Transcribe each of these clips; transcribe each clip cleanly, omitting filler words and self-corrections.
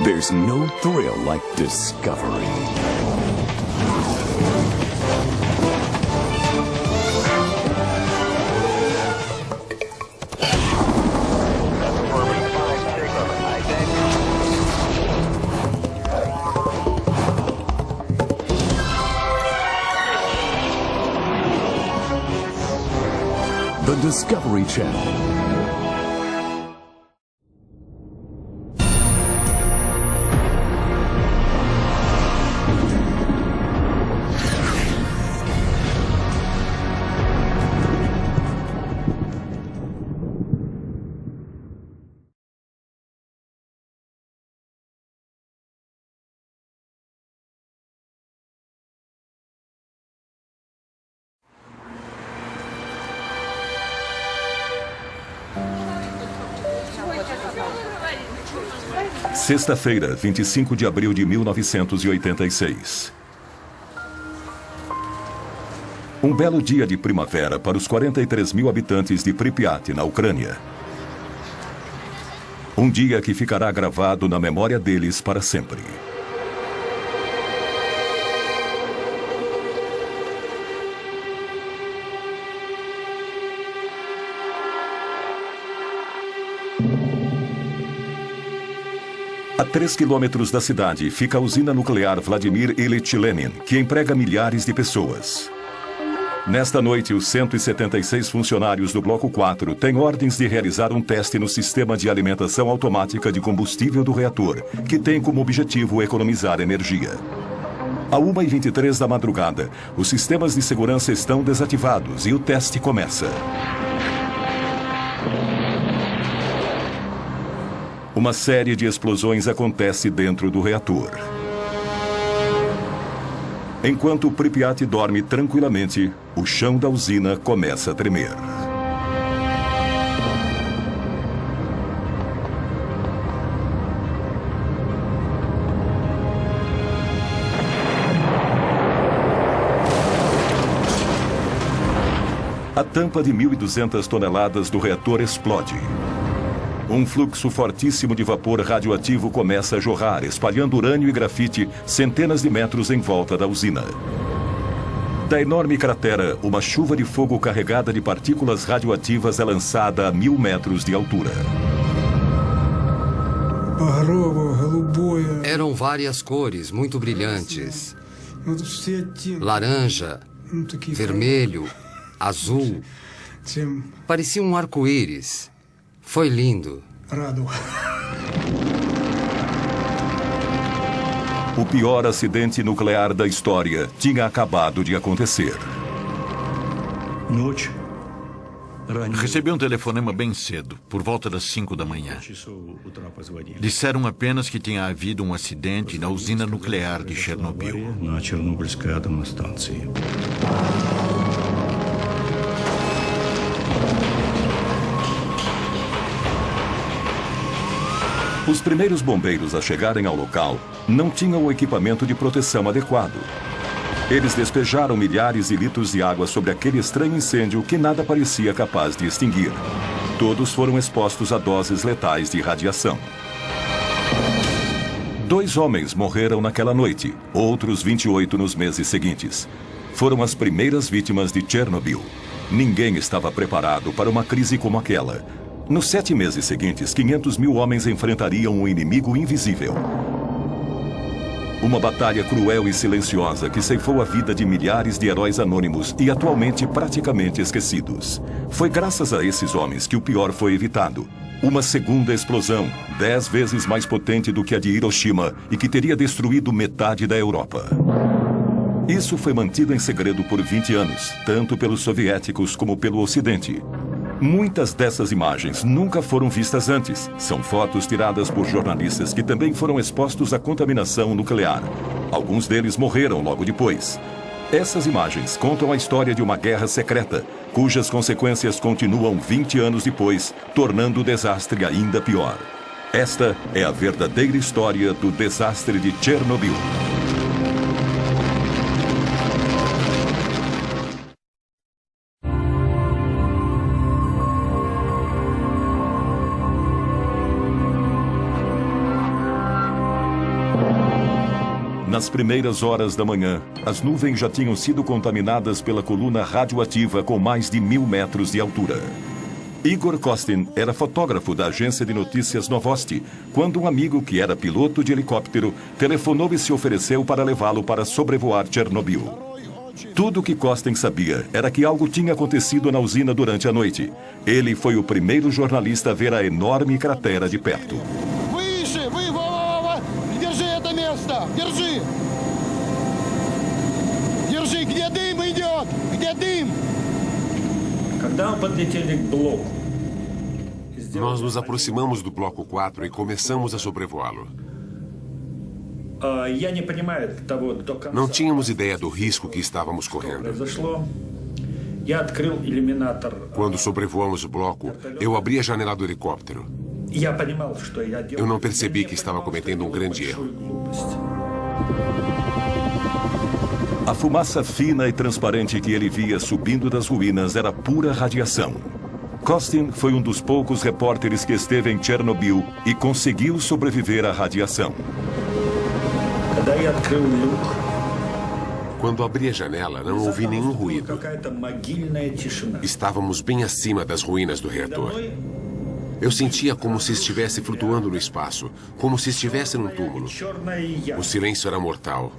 There's no thrill like discovery. The Discovery Channel. Sexta-feira, 25 de abril de 1986. Um belo dia de primavera para os 43 mil habitantes de Pripyat, na Ucrânia. Um dia que ficará gravado na memória deles para sempre. A 3 quilômetros da cidade fica a usina nuclear Vladimir Ilyich Lenin, que emprega milhares de pessoas. Nesta noite, os 176 funcionários do Bloco 4 têm ordens de realizar um teste no sistema de alimentação automática de combustível do reator, que tem como objetivo economizar energia. À 1h23 da madrugada, os sistemas de segurança estão desativados e o teste começa. Uma série de explosões acontece dentro do reator. Enquanto Pripyat dorme tranquilamente, o chão da usina começa a tremer. A tampa de 1.200 toneladas do reator explode. Um fluxo fortíssimo de vapor radioativo começa a jorrar, espalhando urânio e grafite centenas de metros em volta da usina. Da enorme cratera, uma chuva de fogo carregada de partículas radioativas é lançada a 1.000 metros de altura. Eram várias cores muito brilhantes. Laranja, vermelho, azul. Parecia um arco-íris. Foi lindo. O pior acidente nuclear da história tinha acabado de acontecer. Recebi um telefonema bem cedo, por volta das 5 da manhã. Disseram apenas que tinha havido um acidente na usina nuclear de Chernobyl. Os primeiros bombeiros a chegarem ao local não tinham o equipamento de proteção adequado. Eles despejaram milhares de litros de água sobre aquele estranho incêndio que nada parecia capaz de extinguir. Todos foram expostos a doses letais de radiação. 2 homens morreram naquela noite, outros 28 nos meses seguintes. Foram as primeiras vítimas de Chernobyl. Ninguém estava preparado para uma crise como aquela. Nos 7 meses seguintes, 500 mil homens enfrentariam um inimigo invisível. Uma batalha cruel e silenciosa que ceifou a vida de milhares de heróis anônimos e atualmente praticamente esquecidos. Foi graças a esses homens que o pior foi evitado. Uma segunda explosão, 10 vezes mais potente do que a de Hiroshima e que teria destruído metade da Europa. Isso foi mantido em segredo por 20 anos, tanto pelos soviéticos como pelo Ocidente. Muitas dessas imagens nunca foram vistas antes. São fotos tiradas por jornalistas que também foram expostos à contaminação nuclear. Alguns deles morreram logo depois. Essas imagens contam a história de uma guerra secreta, cujas consequências continuam 20 anos depois, tornando o desastre ainda pior. Esta é a verdadeira história do desastre de Chernobyl. Nas primeiras horas da manhã, as nuvens já tinham sido contaminadas pela coluna radioativa com mais de 1.000 metros de altura. Igor Kostin era fotógrafo da agência de notícias Novosti, quando um amigo que era piloto de helicóptero telefonou e se ofereceu para levá-lo para sobrevoar Chernobyl. Tudo o que Kostin sabia era que algo tinha acontecido na usina durante a noite. Ele foi o primeiro jornalista a ver a enorme cratera de perto. Nós nos aproximamos do bloco 4 e começamos a sobrevoá-lo. Não tínhamos ideia do risco que estávamos correndo. Quando sobrevoamos o bloco, eu abri a janela do helicóptero. Eu não percebi que estava cometendo um grande erro. A fumaça fina e transparente que ele via subindo das ruínas era pura radiação. Kostin foi um dos poucos repórteres que esteve em Chernobyl e conseguiu sobreviver à radiação. Quando abri a janela, não ouvi nenhum ruído. Estávamos bem acima das ruínas do reator. Eu sentia como se estivesse flutuando no espaço, como se estivesse num túmulo. O silêncio era mortal.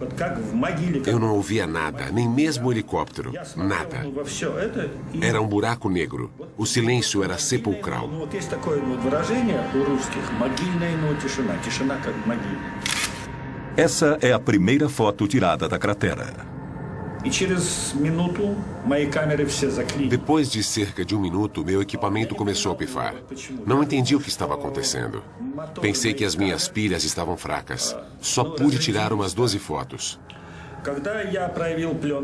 Eu não ouvia nada, nem mesmo o helicóptero. Nada. Era um buraco negro. O silêncio era sepulcral. Essa é a primeira foto tirada da cratera. Depois de cerca de 1 minuto, meu equipamento começou a pifar. Não entendi o que estava acontecendo. Pensei que as minhas pilhas estavam fracas. Só pude tirar umas 12 fotos.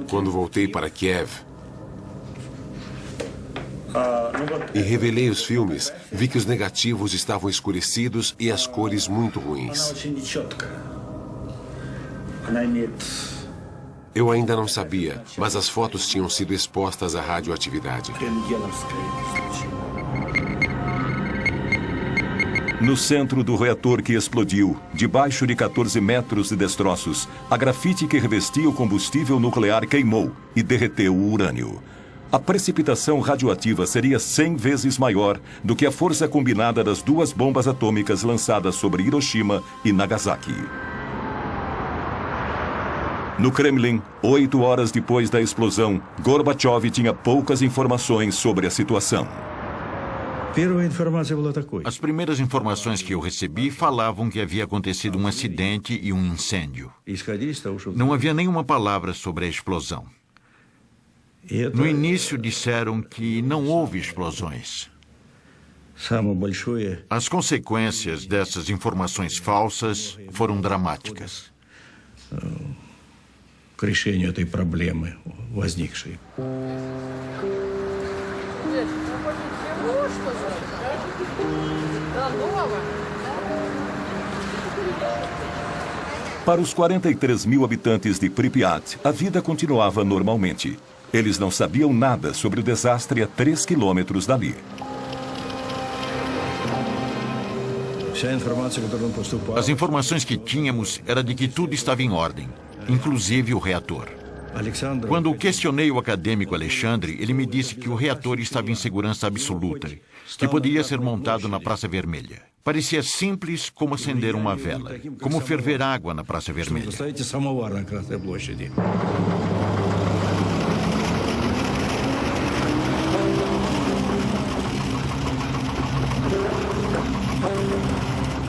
Quando voltei para Kiev e revelei os filmes, vi que os negativos estavam escurecidos e as cores muito ruins. Eu ainda não sabia, mas as fotos tinham sido expostas à radioatividade. No centro do reator que explodiu, debaixo de 14 metros de destroços, a grafite que revestia o combustível nuclear queimou e derreteu o urânio. A precipitação radioativa seria 100 vezes maior do que a força combinada das 2 bombas atômicas lançadas sobre Hiroshima e Nagasaki. No Kremlin, 8 horas depois da explosão, Gorbachev tinha poucas informações sobre a situação. As primeiras informações que eu recebi falavam que havia acontecido um acidente e um incêndio. Não havia nenhuma palavra sobre a explosão. No início disseram que não houve explosões. As consequências dessas informações falsas foram dramáticas. К решению этой проблемы возникшей. Para os 43 mil habitantes de Pripyat, a vida continuava normalmente. Eles não sabiam nada sobre o desastre a 3 quilômetros dali. As informações que tínhamos era de que tudo estava em ordem, inclusive o reator. Quando questionei o acadêmico Alexandre, ele me disse que o reator estava em segurança absoluta, que poderia ser montado na Praça Vermelha. Parecia simples como acender uma vela, como ferver água na Praça Vermelha.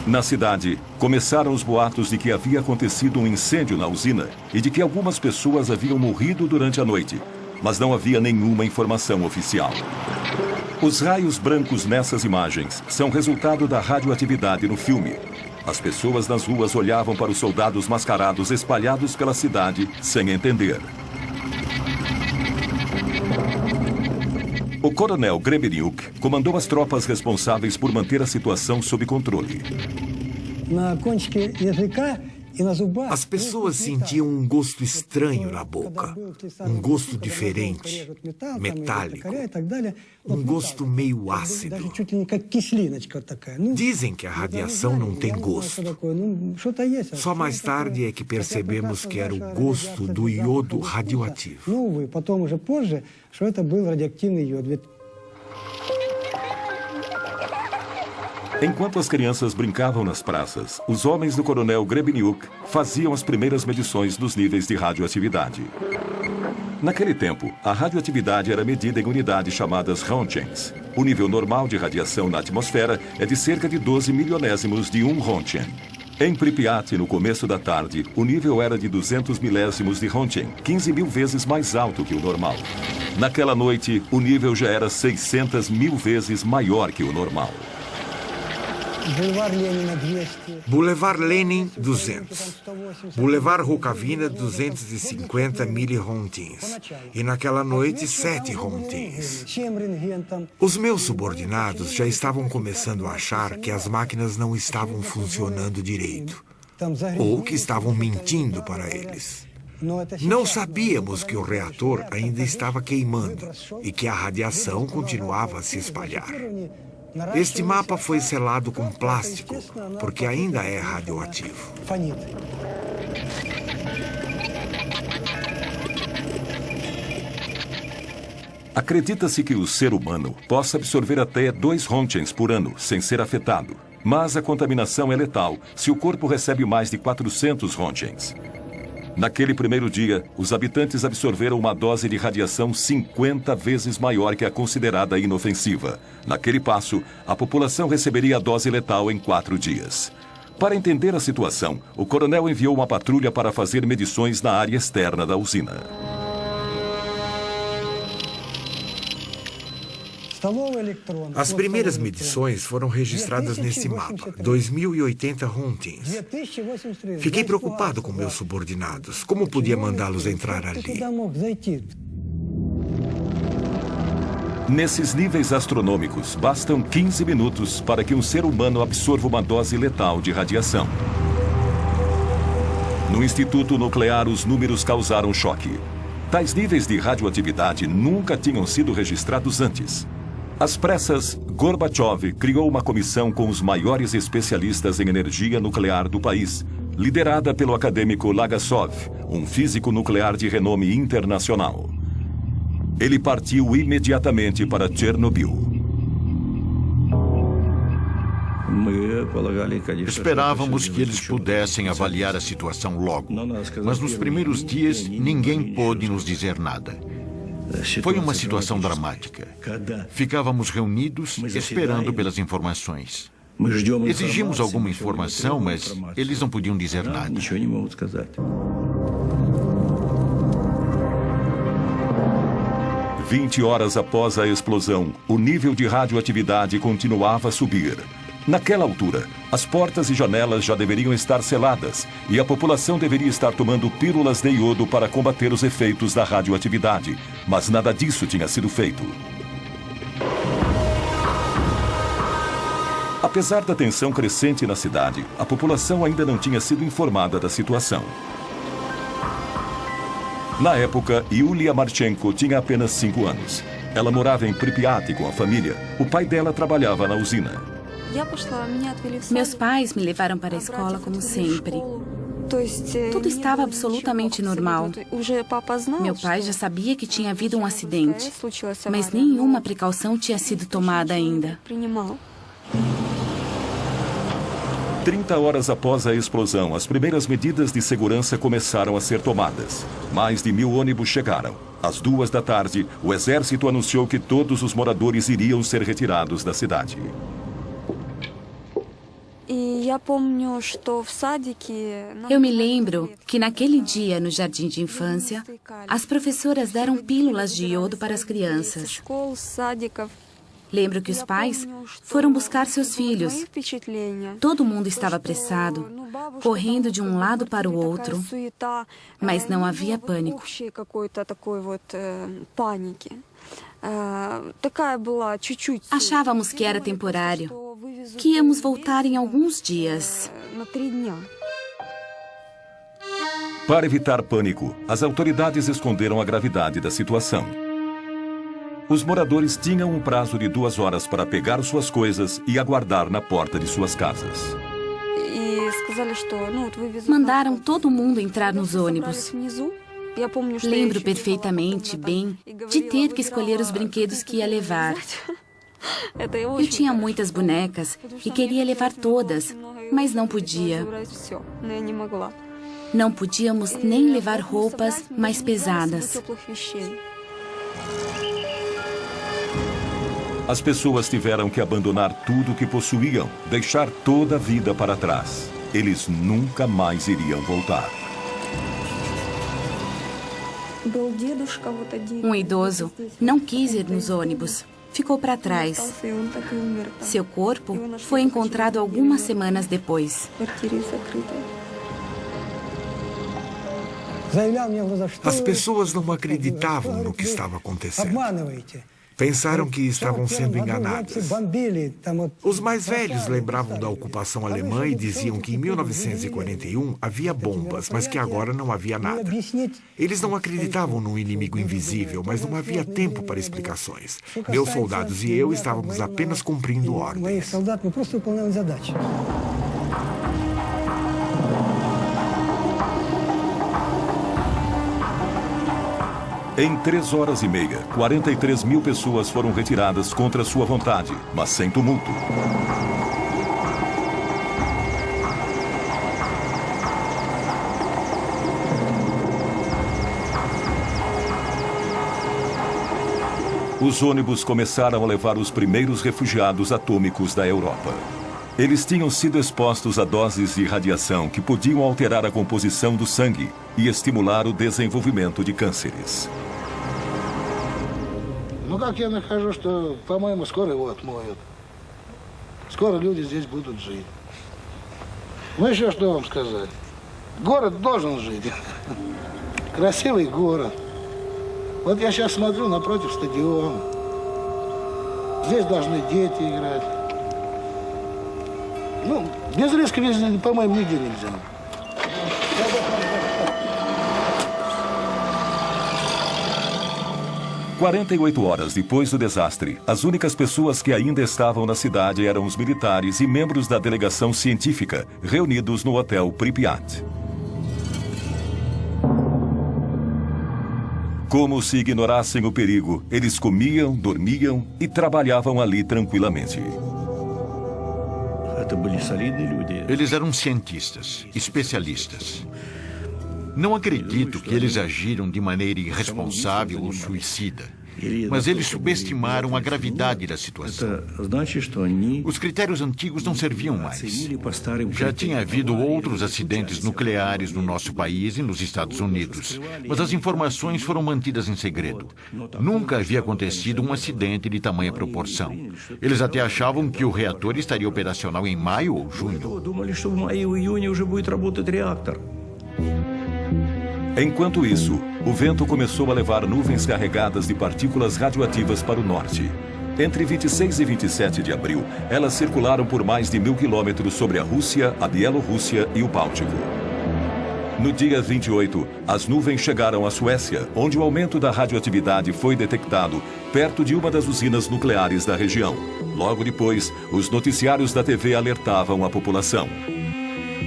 Na cidade, começaram os boatos de que havia acontecido um incêndio na usina e de que algumas pessoas haviam morrido durante a noite, mas não havia nenhuma informação oficial. Os raios brancos nessas imagens são resultado da radioatividade no filme. As pessoas nas ruas olhavam para os soldados mascarados espalhados pela cidade sem entender. O coronel Gremeniuk comandou as tropas responsáveis por manter a situação sob controle. As pessoas sentiam um gosto estranho na boca, um gosto diferente, metálico, um gosto meio ácido. Dizem que a radiação não tem gosto. Só mais tarde é que percebemos que era o gosto do iodo radioativo. Enquanto as crianças brincavam nas praças, os homens do coronel Grebeniuk faziam as primeiras medições dos níveis de radioatividade. Naquele tempo, a radioatividade era medida em unidades chamadas Rontgens. O nível normal de radiação na atmosfera é de cerca de 12 milionésimos de 1 Rontgen. Em Pripyat, no começo da tarde, o nível era de 200 milésimos de Rontgen, 15 mil vezes mais alto que o normal. Naquela noite, o nível já era 600 mil vezes maior que o normal. Boulevard Lenin, 200. Boulevard Rukavina, 250 milirontgens. E naquela noite, 7 rontgens. Os meus subordinados já estavam começando a achar que as máquinas não estavam funcionando direito. Ou que estavam mentindo para eles. Não sabíamos que o reator ainda estava queimando e que a radiação continuava a se espalhar. Este mapa foi selado com plástico, porque ainda é radioativo. Acredita-se que o ser humano possa absorver até 2 Rontgens por ano, sem ser afetado. Mas a contaminação é letal se o corpo recebe mais de 400 Rontgens. Naquele primeiro dia, os habitantes absorveram uma dose de radiação 50 vezes maior que a considerada inofensiva. Naquele passo, a população receberia a dose letal em 4 dias. Para entender a situação, o coronel enviou uma patrulha para fazer medições na área externa da usina. As primeiras medições foram registradas nesse mapa, 2.080 rontgens. Fiquei preocupado com meus subordinados. Como podia mandá-los entrar ali? Nesses níveis astronômicos, bastam 15 minutos para que um ser humano absorva uma dose letal de radiação. No Instituto Nuclear, os números causaram choque. Tais níveis de radioatividade nunca tinham sido registrados antes. Às pressas, Gorbachev criou uma comissão com os maiores especialistas em energia nuclear do país, liderada pelo acadêmico Legasov, um físico nuclear de renome internacional. Ele partiu imediatamente para Chernobyl. Esperávamos que eles pudessem avaliar a situação logo, mas nos primeiros dias ninguém pôde nos dizer nada. Foi uma situação dramática. Ficávamos reunidos esperando pelas informações. Exigimos alguma informação, mas eles não podiam dizer nada. 20 horas após a explosão, o nível de radioatividade continuava a subir. Naquela altura, as portas e janelas já deveriam estar seladas e a população deveria estar tomando pílulas de iodo para combater os efeitos da radioatividade, mas nada disso tinha sido feito. Apesar da tensão crescente na cidade, a população ainda não tinha sido informada da situação. Na época, Yulia Marchenko tinha apenas 5 anos. Ela morava em Pripyat com a família. O pai dela trabalhava na usina. Meus pais me levaram para a escola como sempre. Tudo estava absolutamente normal. Meu pai já sabia que tinha havido um acidente, mas nenhuma precaução tinha sido tomada ainda. 30 horas após a explosão, as primeiras medidas de segurança começaram a ser tomadas. Mais de 1000 ônibus chegaram. Às 2 da tarde, o exército anunciou que todos os moradores iriam ser retirados da cidade. Eu me lembro que naquele dia, no jardim de infância, as professoras deram pílulas de iodo para as crianças. Lembro que os pais foram buscar seus filhos. Todo mundo estava apressado, correndo de um lado para o outro, mas não havia pânico. Achávamos que era temporário, que íamos voltar em alguns dias. Para evitar pânico, as autoridades esconderam a gravidade da situação. Os moradores tinham um prazo de 2 horas para pegar suas coisas e aguardar na porta de suas casas. Mandaram todo mundo entrar nos ônibus. Lembro perfeitamente bem de ter que escolher os brinquedos que ia levar. Eu tinha muitas bonecas e queria levar todas, mas não podia. Não podíamos nem levar roupas mais pesadas. As pessoas tiveram que abandonar tudo o que possuíam, deixar toda a vida para trás. Eles nunca mais iriam voltar. Um idoso não quis ir nos ônibus. Ficou para trás. Seu corpo foi encontrado algumas semanas depois. As pessoas não acreditavam no que estava acontecendo. Pensaram que estavam sendo enganadas. Os mais velhos lembravam da ocupação alemã e diziam que em 1941 havia bombas, mas que agora não havia nada. Eles não acreditavam num inimigo invisível, mas não havia tempo para explicações. Meus soldados e eu estávamos apenas cumprindo ordens. Em 3 horas e meia, 43 mil pessoas foram retiradas contra sua vontade, mas sem tumulto. Os ônibus começaram a levar os primeiros refugiados atômicos da Europa. Eles tinham sido expostos a doses de radiação que podiam alterar a composição do sangue e estimular o desenvolvimento de cânceres. Ну, как я нахожу, что, по-моему, скоро его отмоют. Скоро люди здесь будут жить. Ну, еще что вам сказать? Город должен жить. Красивый город. Вот я сейчас смотрю напротив стадиона. Здесь должны дети играть. Ну, без риска, по-моему, нигде нельзя. 48 horas depois do desastre, as únicas pessoas que ainda estavam na cidade eram os militares e membros da delegação científica, reunidos no hotel Pripyat. Como se ignorassem o perigo, eles comiam, dormiam e trabalhavam ali tranquilamente. Eles eram cientistas, especialistas. Não acredito que eles agiram de maneira irresponsável ou suicida, mas eles subestimaram a gravidade da situação. Os critérios antigos não serviam mais. Já tinha havido outros acidentes nucleares no nosso país e nos Estados Unidos, mas as informações foram mantidas em segredo. Nunca havia acontecido um acidente de tamanha proporção. Eles até achavam que o reator estaria operacional em maio ou junho. Enquanto isso, o vento começou a levar nuvens carregadas de partículas radioativas para o norte. Entre 26 e 27 de abril, elas circularam por mais de 1000 quilômetros sobre a Rússia, a Bielorrússia e o Báltico. No dia 28, as nuvens chegaram à Suécia, onde o aumento da radioatividade foi detectado perto de uma das usinas nucleares da região. Logo depois, os noticiários da TV alertavam a população.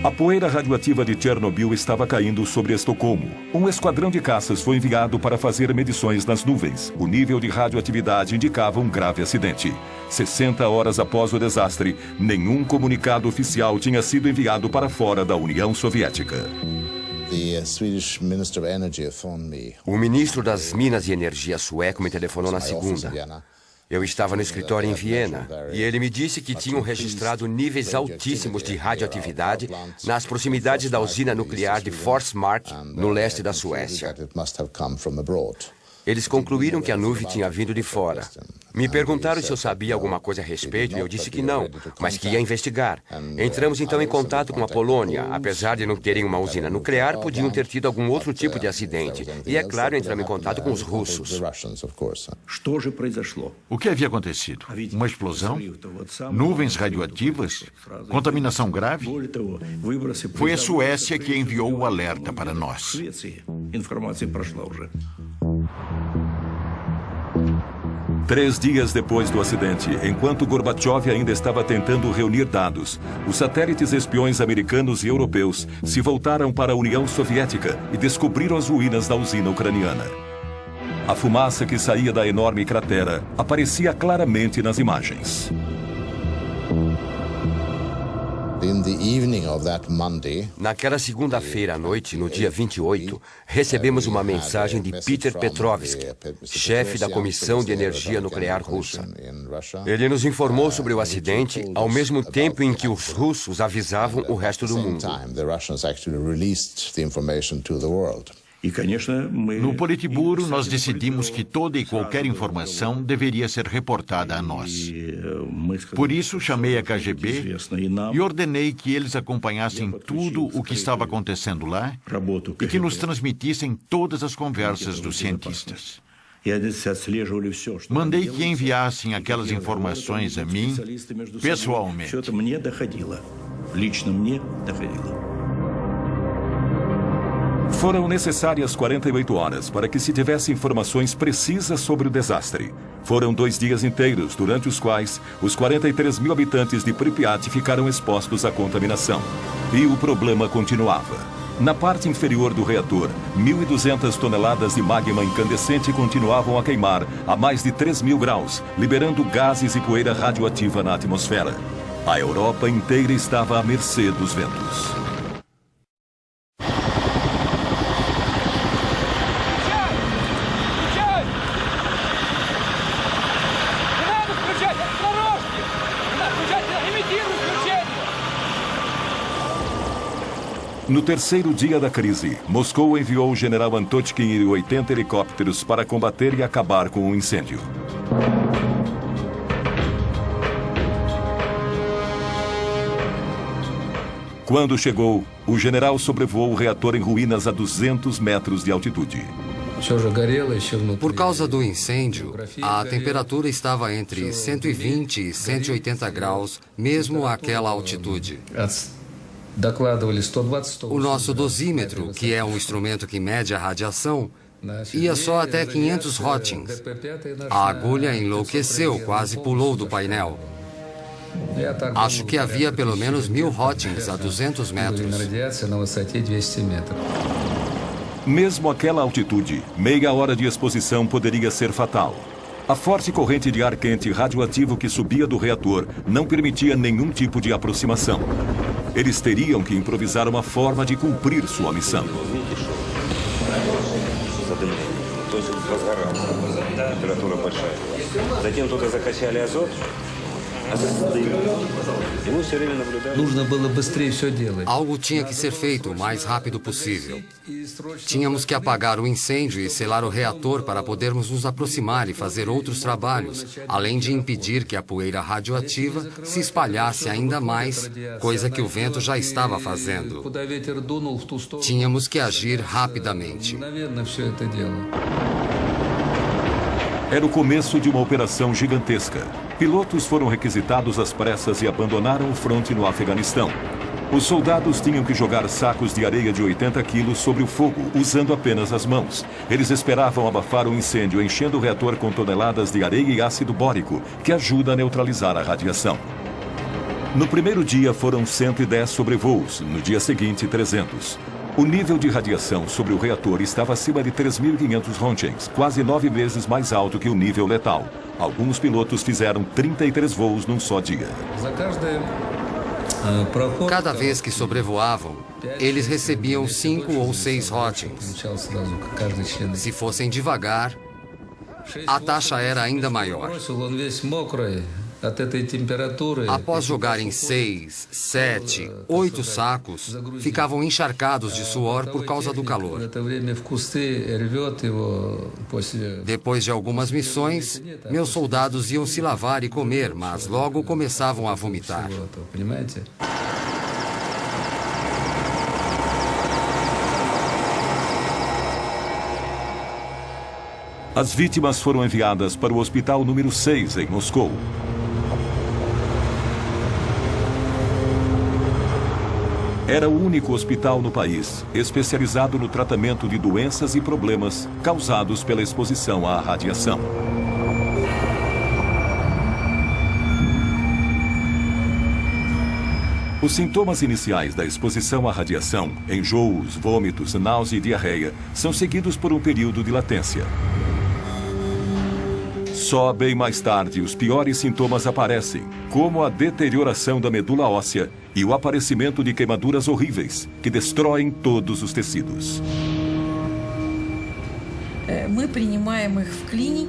A poeira radioativa de Chernobyl estava caindo sobre Estocolmo. Um esquadrão de caças foi enviado para fazer medições nas nuvens. O nível de radioatividade indicava um grave acidente. 60 horas após o desastre, nenhum comunicado oficial tinha sido enviado para fora da União Soviética. O ministro das Minas e Energia sueco me telefonou na segunda. Eu estava no escritório em Viena e ele me disse que tinham registrado níveis altíssimos de radioatividade nas proximidades da usina nuclear de Forsmark, no leste da Suécia. Eles concluíram que a nuvem tinha vindo de fora. Me perguntaram se eu sabia alguma coisa a respeito e eu disse que não, mas que ia investigar. Entramos então em contato com a Polônia. Apesar de não terem uma usina nuclear, podiam ter tido algum outro tipo de acidente. E é claro, entramos em contato com os russos. O que havia acontecido? Uma explosão? Nuvens radioativas? Contaminação grave? Foi a Suécia que enviou o alerta para nós. 3 dias depois do acidente, enquanto Gorbachev ainda estava tentando reunir dados, os satélites espiões americanos e europeus se voltaram para a União Soviética e descobriram as ruínas da usina ucraniana. A fumaça que saía da enorme cratera aparecia claramente nas imagens. Naquela segunda-feira à noite, no dia 28, recebemos uma mensagem de Peter Petrovsky, chefe da Comissão de Energia Nuclear russa. Ele nos informou sobre o acidente ao mesmo tempo em que os russos avisavam o resto do mundo. No Politburo, nós decidimos que toda e qualquer informação deveria ser reportada a nós. Por isso, chamei a KGB e ordenei que eles acompanhassem tudo o que estava acontecendo lá e que nos transmitissem todas as conversas dos cientistas. Mandei que enviassem aquelas informações a mim pessoalmente. Foram necessárias 48 horas para que se tivesse informações precisas sobre o desastre. Foram 2 dias inteiros, durante os quais os 43 mil habitantes de Pripyat ficaram expostos à contaminação. E o problema continuava. Na parte inferior do reator, 1.200 toneladas de magma incandescente continuavam a queimar a mais de 3.000 graus, liberando gases e poeira radioativa na atmosfera. A Europa inteira estava à mercê dos ventos. No terceiro dia da crise, Moscou enviou o general Antotkin e 80 helicópteros para combater e acabar com o incêndio. Quando chegou, o general sobrevoou o reator em ruínas a 200 metros de altitude. Por causa do incêndio, a temperatura estava entre 120 e 180 graus, mesmo àquela altitude. O nosso dosímetro, que é um instrumento que mede a radiação, ia só até 500 rotings. A agulha enlouqueceu, quase pulou do painel. Acho que havia pelo menos 1000 rotings a 200 metros. Mesmo àquela altitude, meia hora de exposição poderia ser fatal. A forte corrente de ar quente radioativo que subia do reator não permitia nenhum tipo de aproximação. Eles teriam que improvisar uma forma de cumprir sua missão. Algo tinha que ser feito o mais rápido possível. Tínhamos que apagar o incêndio e selar o reator para podermos nos aproximar e fazer outros trabalhos, além de impedir que a poeira radioativa se espalhasse ainda mais, coisa que o vento já estava fazendo. Tínhamos que agir rapidamente. Era o começo de uma operação gigantesca. Pilotos foram requisitados às pressas e abandonaram o fronte no Afeganistão. Os soldados tinham que jogar sacos de areia de 80 quilos sobre o fogo, usando apenas as mãos. Eles esperavam abafar o incêndio, enchendo o reator com toneladas de areia e ácido bórico, que ajuda a neutralizar a radiação. No primeiro dia foram 110 sobrevoos, no dia seguinte 300. O nível de radiação sobre o reator estava acima de 3.500 röntgens, quase 9 vezes mais alto que o nível letal. Alguns pilotos fizeram 33 voos num só dia. Cada vez que sobrevoavam, eles recebiam 5 ou 6 röntgens. Se fossem devagar, a taxa era ainda maior. Após jogarem 6, 7, 8 sacos, ficavam encharcados de suor por causa do calor. Depois de algumas missões, meus soldados iam se lavar e comer, mas logo começavam a vomitar. As vítimas foram enviadas para o hospital número 6, em Moscou. Era o único hospital no país especializado no tratamento de doenças e problemas causados pela exposição à radiação. Os sintomas iniciais da exposição à radiação, enjoos, vômitos, náusea e diarreia, são seguidos por um período de latência. Só bem mais tarde, os piores sintomas aparecem, como a deterioração da medula óssea e o aparecimento de queimaduras horríveis, que destroem todos os tecidos.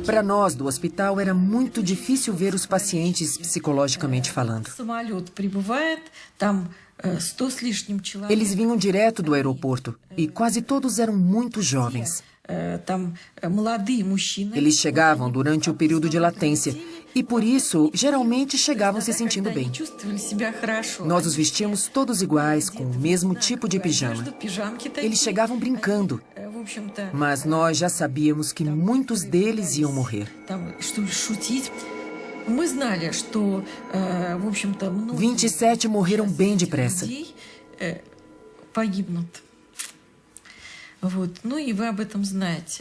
Para nós do hospital era muito difícil ver os pacientes psicologicamente falando. Eles vinham direto do aeroporto e quase todos eram muito jovens. Eles chegavam durante o período de latência e, por isso, geralmente chegavam se sentindo bem. Nós os vestíamos todos iguais, com o mesmo tipo de pijama. Eles chegavam brincando, mas nós já sabíamos que muitos deles iam morrer. 27 morreram bem depressa.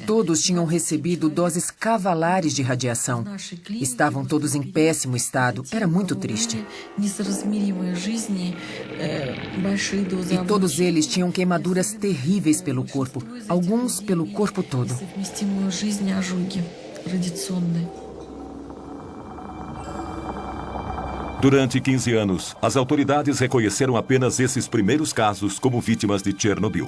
Todos tinham recebido doses cavalares de radiação. Estavam todos em péssimo estado. Era muito triste. E todos eles tinham queimaduras terríveis pelo corpo, alguns pelo corpo todo. Durante 15 anos, as autoridades reconheceram apenas esses primeiros casos como vítimas de Chernobyl.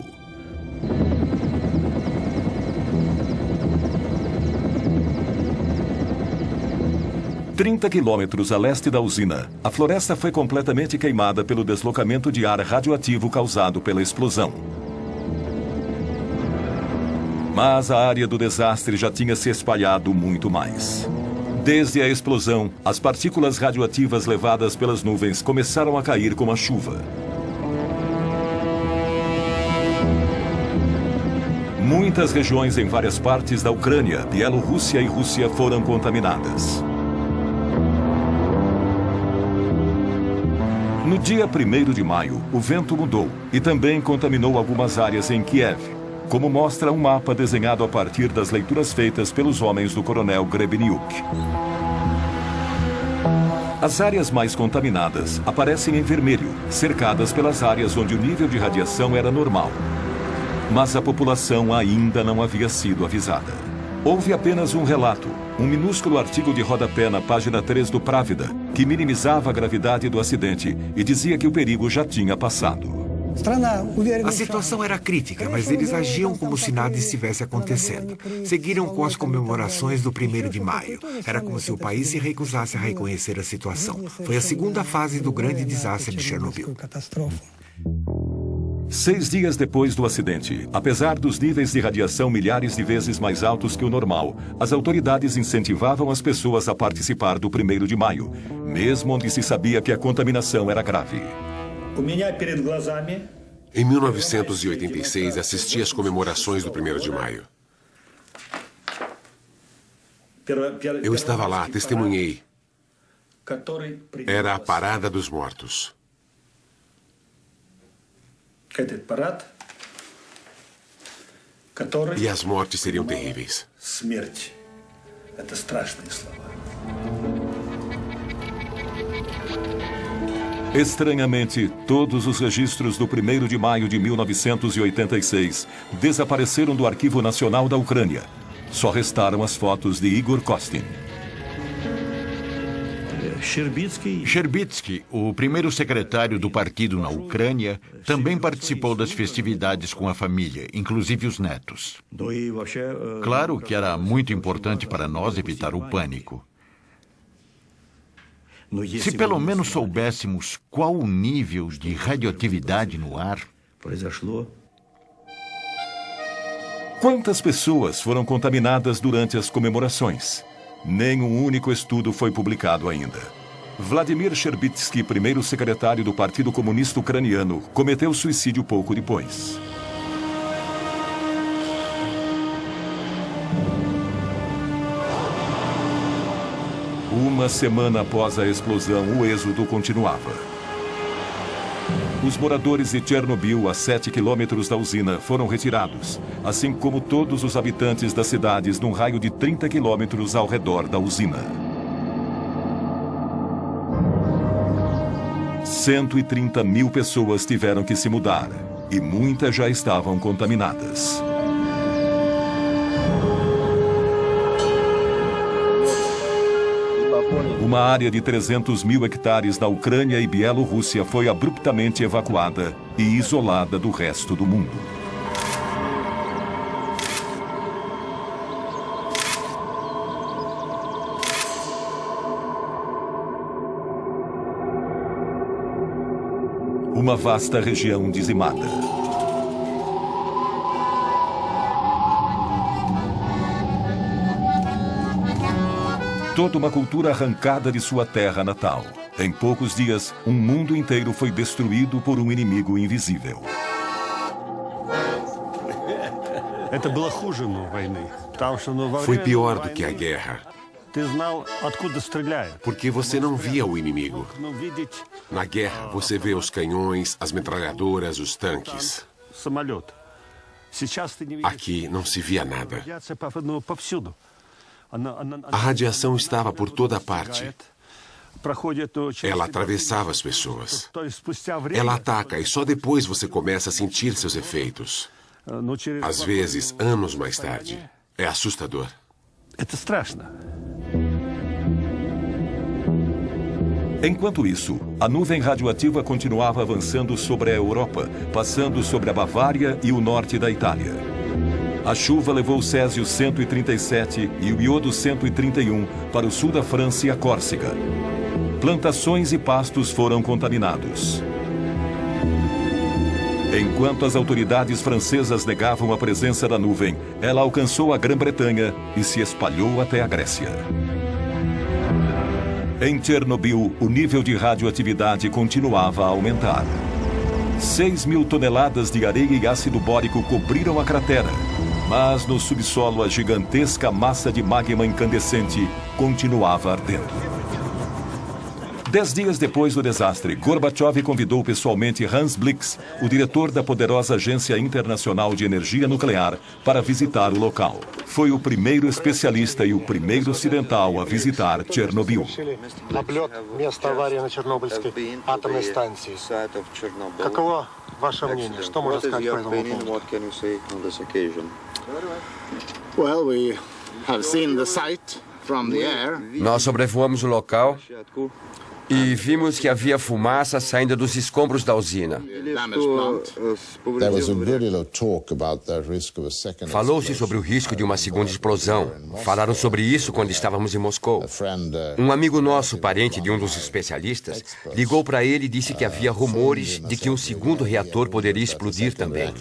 A 30 quilômetros a leste da usina, a floresta foi completamente queimada pelo deslocamento de ar radioativo causado pela explosão. Mas a área do desastre já tinha se espalhado muito mais. Desde a explosão, as partículas radioativas levadas pelas nuvens começaram a cair como a chuva. Muitas regiões em várias partes da Ucrânia, Bielorrússia e Rússia foram contaminadas. No dia 1º de maio, o vento mudou e também contaminou algumas áreas em Kiev, como mostra um mapa desenhado a partir das leituras feitas pelos homens do coronel Grebeniuk. As áreas mais contaminadas aparecem em vermelho, cercadas pelas áreas onde o nível de radiação era normal. Mas a população ainda não havia sido avisada. Houve apenas um relato, um minúsculo artigo de rodapé na página 3 do Pravda, que minimizava a gravidade do acidente e dizia que o perigo já tinha passado. A situação era crítica, mas eles agiam como se nada estivesse acontecendo. Seguiram com as comemorações do 1º de maio. Era como se o país se recusasse a reconhecer a situação. Foi a segunda fase do grande desastre de Chernobyl. 6 dias depois do acidente, apesar dos níveis de radiação milhares de vezes mais altos que o normal, as autoridades incentivavam as pessoas a participar do 1º de maio, mesmo onde se sabia que a contaminação era grave. Em 1986, assisti às comemorações do 1º de maio. Eu estava lá, testemunhei. Era a Parada dos Mortos. E as mortes seriam terríveis. Estranhamente, todos os registros do 1º de maio de 1986 desapareceram do Arquivo Nacional da Ucrânia. Só restaram as fotos de Igor Kostin. Sherbitsky, o primeiro secretário do partido na Ucrânia, também participou das festividades com a família, inclusive os netos. Claro que era muito importante para nós evitar o pânico. Se pelo menos soubéssemos qual o nível de radioatividade no ar. Quantas pessoas foram contaminadas durante as comemorações? Nem um único estudo foi publicado ainda. Vladimir Sherbitsky, primeiro secretário do Partido Comunista Ucraniano, cometeu suicídio pouco depois. Uma semana após a explosão, o êxodo continuava. Os moradores de Chernobyl, a 7 quilômetros da usina, foram retirados, assim como todos os habitantes das cidades num raio de 30 quilômetros ao redor da usina. 130 mil pessoas tiveram que se mudar, e muitas já estavam contaminadas. Uma área de 300 mil hectares da Ucrânia e Bielorrússia foi abruptamente evacuada e isolada do resto do mundo. Uma vasta região dizimada. Toda uma cultura arrancada de sua terra natal. Em poucos dias, um mundo inteiro foi destruído por um inimigo invisível. Foi pior do que a guerra. Porque você não via o inimigo. Na guerra, você vê os canhões, as metralhadoras, os tanques. Aqui não se via nada. A radiação estava por toda parte. Ela atravessava as pessoas. Ela ataca e só depois você começa a sentir seus efeitos. Às vezes, anos mais tarde. É assustador. Enquanto isso, a nuvem radioativa continuava avançando sobre a Europa, passando sobre a Bavária e o norte da Itália. A chuva levou o Césio 137 e o iodo 131 para o sul da França e a Córcega. Plantações e pastos foram contaminados. Enquanto as autoridades francesas negavam a presença da nuvem, ela alcançou a Grã-Bretanha e se espalhou até a Grécia. Em Chernobyl, o nível de radioatividade continuava a aumentar. 6.000 toneladas de areia e ácido bórico cobriram a cratera. Mas no subsolo a gigantesca massa de magma incandescente continuava ardendo. 10 dias depois do desastre, Gorbachev convidou pessoalmente Hans Blix, o diretor da poderosa Agência Internacional de Energia Nuclear, para visitar o local. Foi o primeiro especialista e o primeiro ocidental a visitar Chernobyl. Ваше мнение, что можно сказать по этому поводу? Nós sobrevoamos o local e vimos que havia fumaça saindo dos escombros da usina. Falou-se sobre o risco de uma segunda explosão. Falaram sobre isso quando estávamos em Moscou. Um amigo nosso, parente de um dos especialistas, ligou para ele e disse que havia rumores de que um segundo reator poderia explodir também.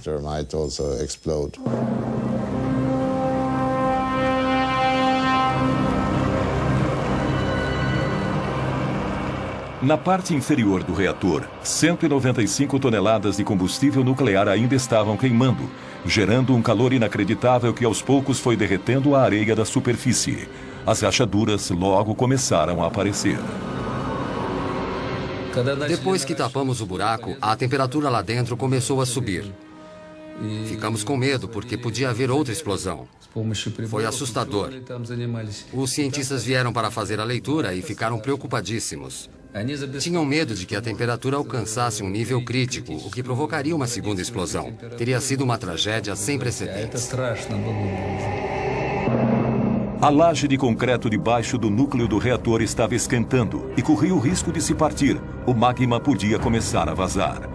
Na parte inferior do reator, 195 toneladas de combustível nuclear ainda estavam queimando, gerando um calor inacreditável que aos poucos foi derretendo a areia da superfície. As rachaduras logo começaram a aparecer. Depois que tapamos o buraco, a temperatura lá dentro começou a subir. Ficamos com medo porque podia haver outra explosão. Foi assustador. Os cientistas vieram para fazer a leitura e ficaram preocupadíssimos. Tinham medo de que a temperatura alcançasse um nível crítico, o que provocaria uma segunda explosão. Teria sido uma tragédia sem precedentes. A laje de concreto debaixo do núcleo do reator estava esquentando e corria o risco de se partir. O magma podia começar a vazar.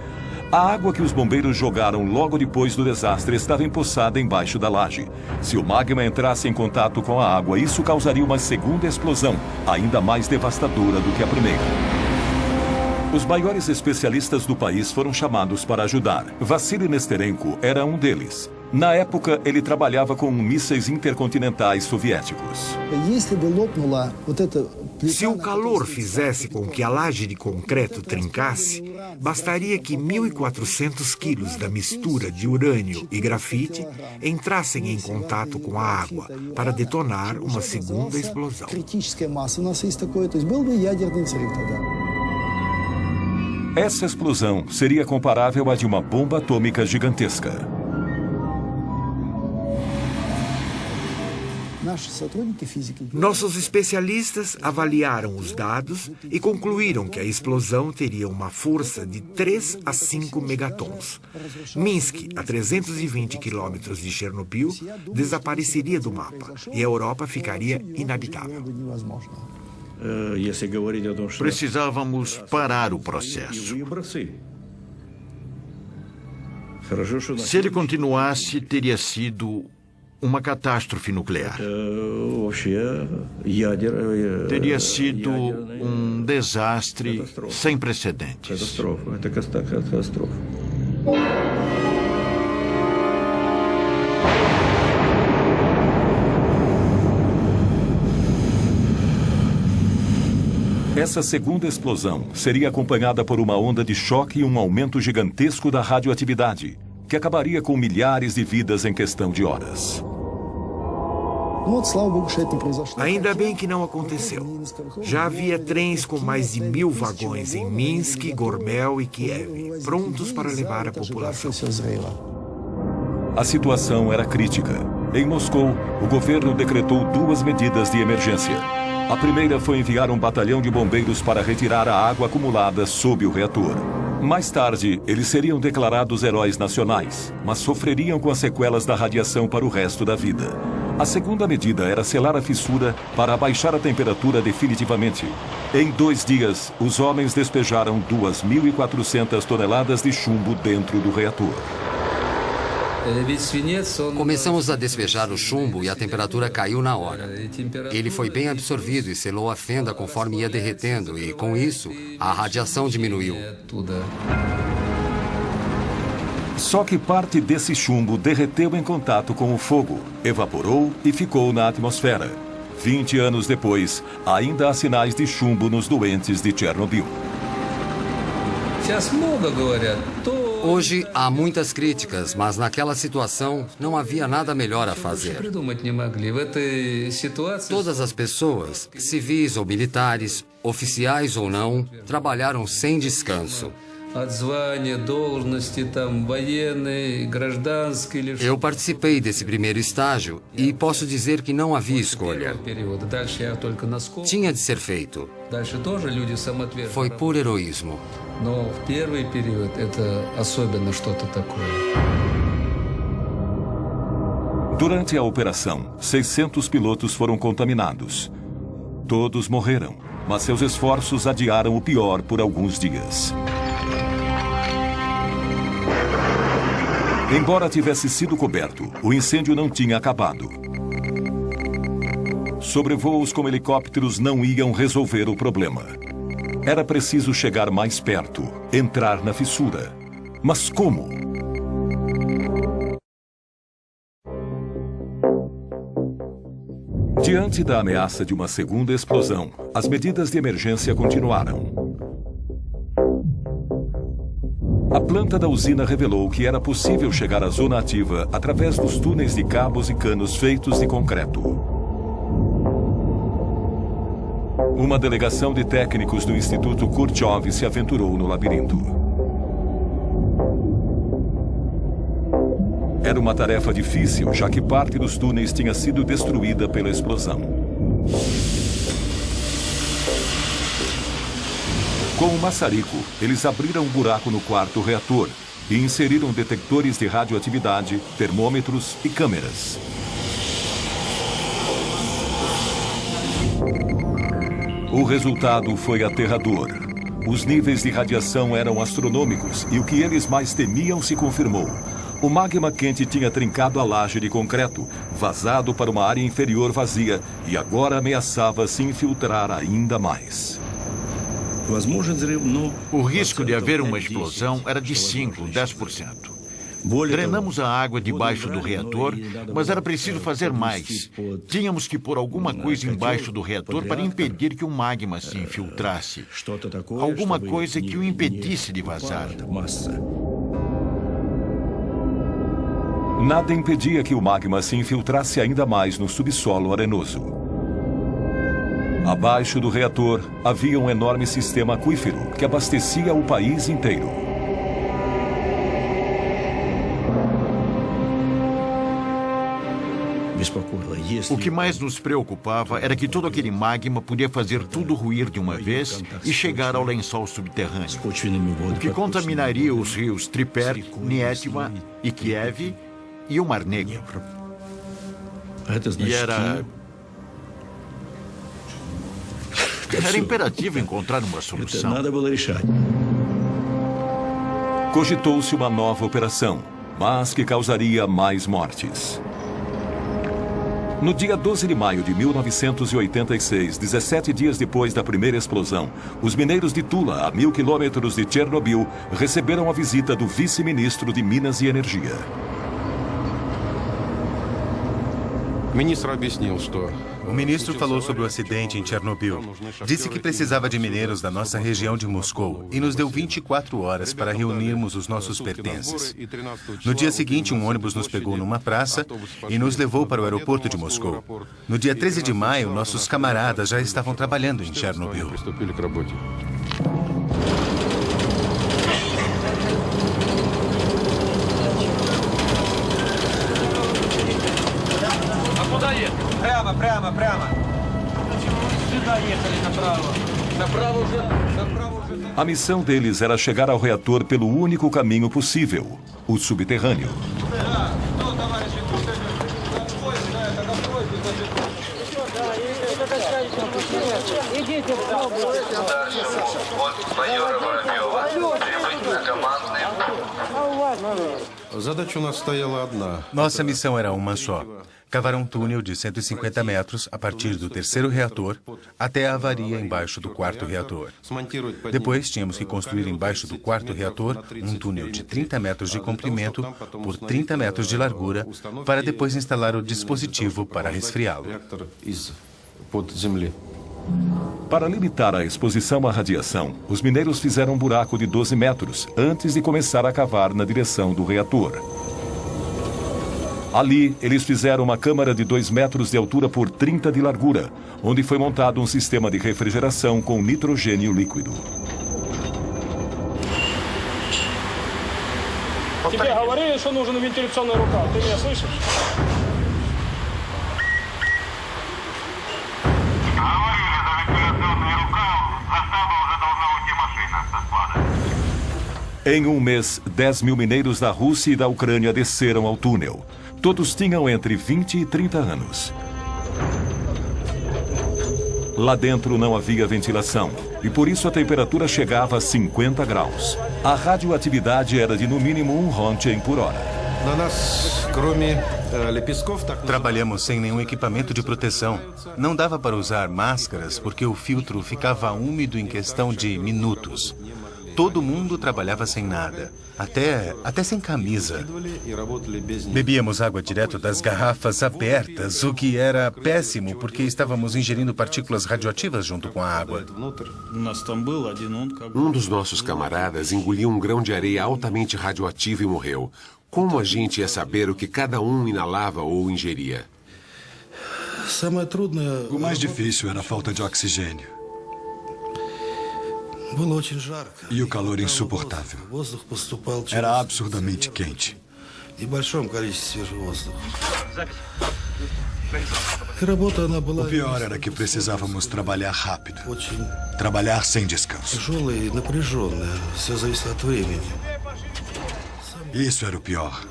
A água que os bombeiros jogaram logo depois do desastre estava empoçada embaixo da laje. Se o magma entrasse em contato com a água, isso causaria uma segunda explosão, ainda mais devastadora do que a primeira. Os maiores especialistas do país foram chamados para ajudar. Vassili Nesterenko era um deles. Na época, ele trabalhava com mísseis intercontinentais soviéticos. Se o calor fizesse com que a laje de concreto trincasse, bastaria que 1.400 quilos da mistura de urânio e grafite entrassem em contato com a água para detonar uma segunda explosão. Essa explosão seria comparável à de uma bomba atômica gigantesca. Nossos especialistas avaliaram os dados e concluíram que a explosão teria uma força de 3 a 5 megatons. Minsk, a 320 quilômetros de Chernobyl, desapareceria do mapa e a Europa ficaria inabitável. Precisávamos parar o processo. Se ele continuasse, teria sido uma catástrofe nuclear. Teria sido um desastre sem precedentes. Essa segunda explosão seria acompanhada por uma onda de choque e um aumento gigantesco da radioatividade, que acabaria com milhares de vidas em questão de horas. Ainda bem que não aconteceu. Já havia trens com mais de 1.000 vagões em Minsk, Gormel e Kiev, prontos para levar a população. A situação era crítica. Em Moscou, o governo decretou 2 medidas de emergência. A primeira foi enviar um batalhão de bombeiros para retirar a água acumulada sob o reator. Mais tarde, eles seriam declarados heróis nacionais, mas sofreriam com as sequelas da radiação para o resto da vida. A segunda medida era selar a fissura para abaixar a temperatura definitivamente. Em 2 dias, os homens despejaram 2.400 toneladas de chumbo dentro do reator. Começamos a despejar o chumbo e a temperatura caiu na hora. Ele foi bem absorvido e selou a fenda conforme ia derretendo e, com isso, a radiação diminuiu. Só que parte desse chumbo derreteu em contato com o fogo, evaporou e ficou na atmosfera. 20 anos depois, ainda há sinais de chumbo nos doentes de Chernobyl. Hoje há muitas críticas, mas naquela situação não havia nada melhor a fazer. Todas as pessoas, civis ou militares, oficiais ou não, trabalharam sem descanso. Eu participei desse primeiro estágio e posso dizer que não havia escolha. Tinha de ser feito. Foi por heroísmo. Durante a operação, 600 pilotos foram contaminados. Todos morreram, mas seus esforços adiaram o pior por alguns dias. Embora tivesse sido coberto, o incêndio não tinha acabado. Sobrevoos com helicópteros não iam resolver o problema. Era preciso chegar mais perto, entrar na fissura. Mas como? Diante da ameaça de uma segunda explosão, as medidas de emergência continuaram. A planta da usina revelou que era possível chegar à zona ativa através dos túneis de cabos e canos feitos de concreto. Uma delegação de técnicos do Instituto Kurchov se aventurou no labirinto. Era uma tarefa difícil, já que parte dos túneis tinha sido destruída pela explosão. Com o maçarico, eles abriram um buraco no quarto reator e inseriram detectores de radioatividade, termômetros e câmeras. O resultado foi aterrador. Os níveis de radiação eram astronômicos e o que eles mais temiam se confirmou. O magma quente tinha trincado a laje de concreto, vazado para uma área inferior vazia e agora ameaçava se infiltrar ainda mais. O risco de haver uma explosão era de 5, 10%. Drenamos a água debaixo do reator, mas era preciso fazer mais. Tínhamos que pôr alguma coisa embaixo do reator para impedir que o magma se infiltrasse. Alguma coisa que o impedisse de vazar. Nada impedia que o magma se infiltrasse ainda mais no subsolo arenoso. Abaixo do reator havia um enorme sistema aquífero que abastecia o país inteiro. O que mais nos preocupava era que todo aquele magma podia fazer tudo ruir de uma vez e chegar ao lençol subterrâneo, o que contaminaria os rios Triper, Nietva e Kiev e o Mar Negro. E era imperativo encontrar uma solução. Cogitou-se uma nova operação, mas que causaria mais mortes. No dia 12 de maio de 1986, 17 dias depois da primeira explosão, os mineiros de Tula, a 1000 quilômetros de Chernobyl, receberam a visita do vice-ministro de Minas e Energia. O ministro falou sobre o acidente em Chernobyl. Disse que precisava de mineiros da nossa região de Moscou e nos deu 24 horas para reunirmos os nossos pertences. No dia seguinte, um ônibus nos pegou numa praça e nos levou para o aeroporto de Moscou. No dia 13 de maio, nossos camaradas já estavam trabalhando em Chernobyl. A missão deles era chegar ao reator pelo único caminho possível, o subterrâneo. Nossa missão era uma só: cavar um túnel de 150 metros a partir do terceiro reator até a avaria embaixo do quarto reator. Depois, tínhamos que construir embaixo do quarto reator um túnel de 30 metros de comprimento por 30 metros de largura para depois instalar o dispositivo para resfriá-lo. Para limitar a exposição à radiação, os mineiros fizeram um buraco de 12 metros antes de começar a cavar na direção do reator. Ali, eles fizeram uma câmara de 2 metros de altura por 30 de largura, onde foi montado um sistema de refrigeração com nitrogênio líquido. Em um mês, 10 mil mineiros da Rússia e da Ucrânia desceram ao túnel. Todos tinham entre 20 e 30 anos. Lá dentro não havia ventilação e por isso a temperatura chegava a 50 graus. A radioatividade era de no mínimo 1 Rontgen por hora. Trabalhamos sem nenhum equipamento de proteção. Não dava para usar máscaras porque o filtro ficava úmido em questão de minutos. Todo mundo trabalhava sem nada, até sem camisa. Bebíamos água direto das garrafas abertas, o que era péssimo porque estávamos ingerindo partículas radioativas junto com a água. Um dos nossos camaradas engoliu um grão de areia altamente radioativo e morreu. Como a gente ia saber o que cada um inalava ou ingeria? O mais difícil era a falta de oxigênio. E o calor insuportável. Era absurdamente quente. O pior era que precisávamos trabalhar rápido. Trabalhar sem descanso. Isso era o pior.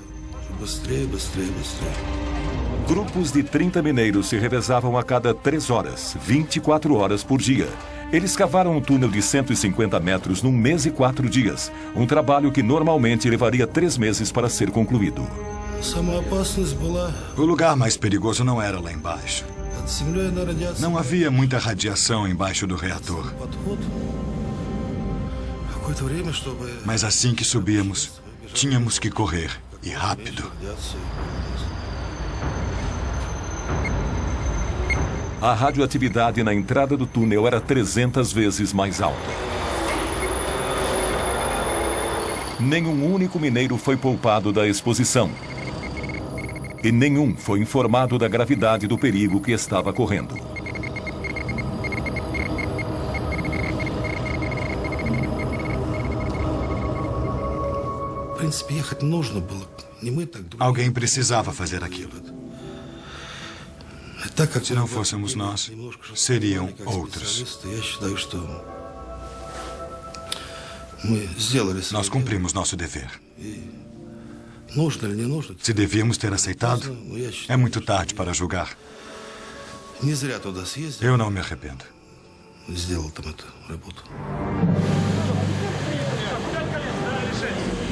Grupos de 30 mineiros se revezavam a cada 3 horas, 24 horas por dia. Eles cavaram um túnel de 150 metros num mês e 4 dias. Um trabalho que normalmente levaria 3 meses para ser concluído. O lugar mais perigoso não era lá embaixo. Não havia muita radiação embaixo do reator. Mas assim que subíamos, tínhamos que correr, e rápido. A radioatividade na entrada do túnel era 300 vezes mais alta. Nenhum único mineiro foi poupado da exposição. E nenhum foi informado da gravidade do perigo que estava correndo. Alguém precisava fazer aquilo. Se não fôssemos nós, seriam outros. Nós cumprimos nosso dever. Se devíamos ter aceitado, é muito tarde para julgar. Eu não me arrependo.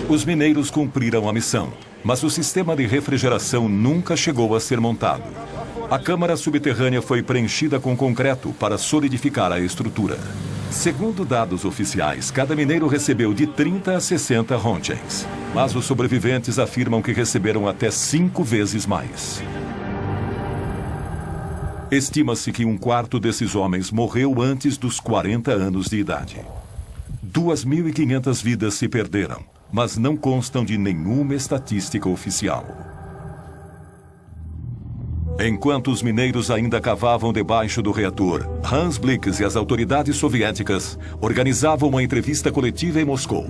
Os mineiros cumpriram a missão, mas o sistema de refrigeração nunca chegou a ser montado. A câmara subterrânea foi preenchida com concreto para solidificar a estrutura. Segundo dados oficiais, cada mineiro recebeu de 30 a 60 rontgens. Mas os sobreviventes afirmam que receberam até 5 vezes mais. Estima-se que 1/4 desses homens morreu antes dos 40 anos de idade. 2.500 vidas se perderam, mas não constam de nenhuma estatística oficial. Enquanto os mineiros ainda cavavam debaixo do reator, Hans Blix e as autoridades soviéticas organizavam uma entrevista coletiva em Moscou.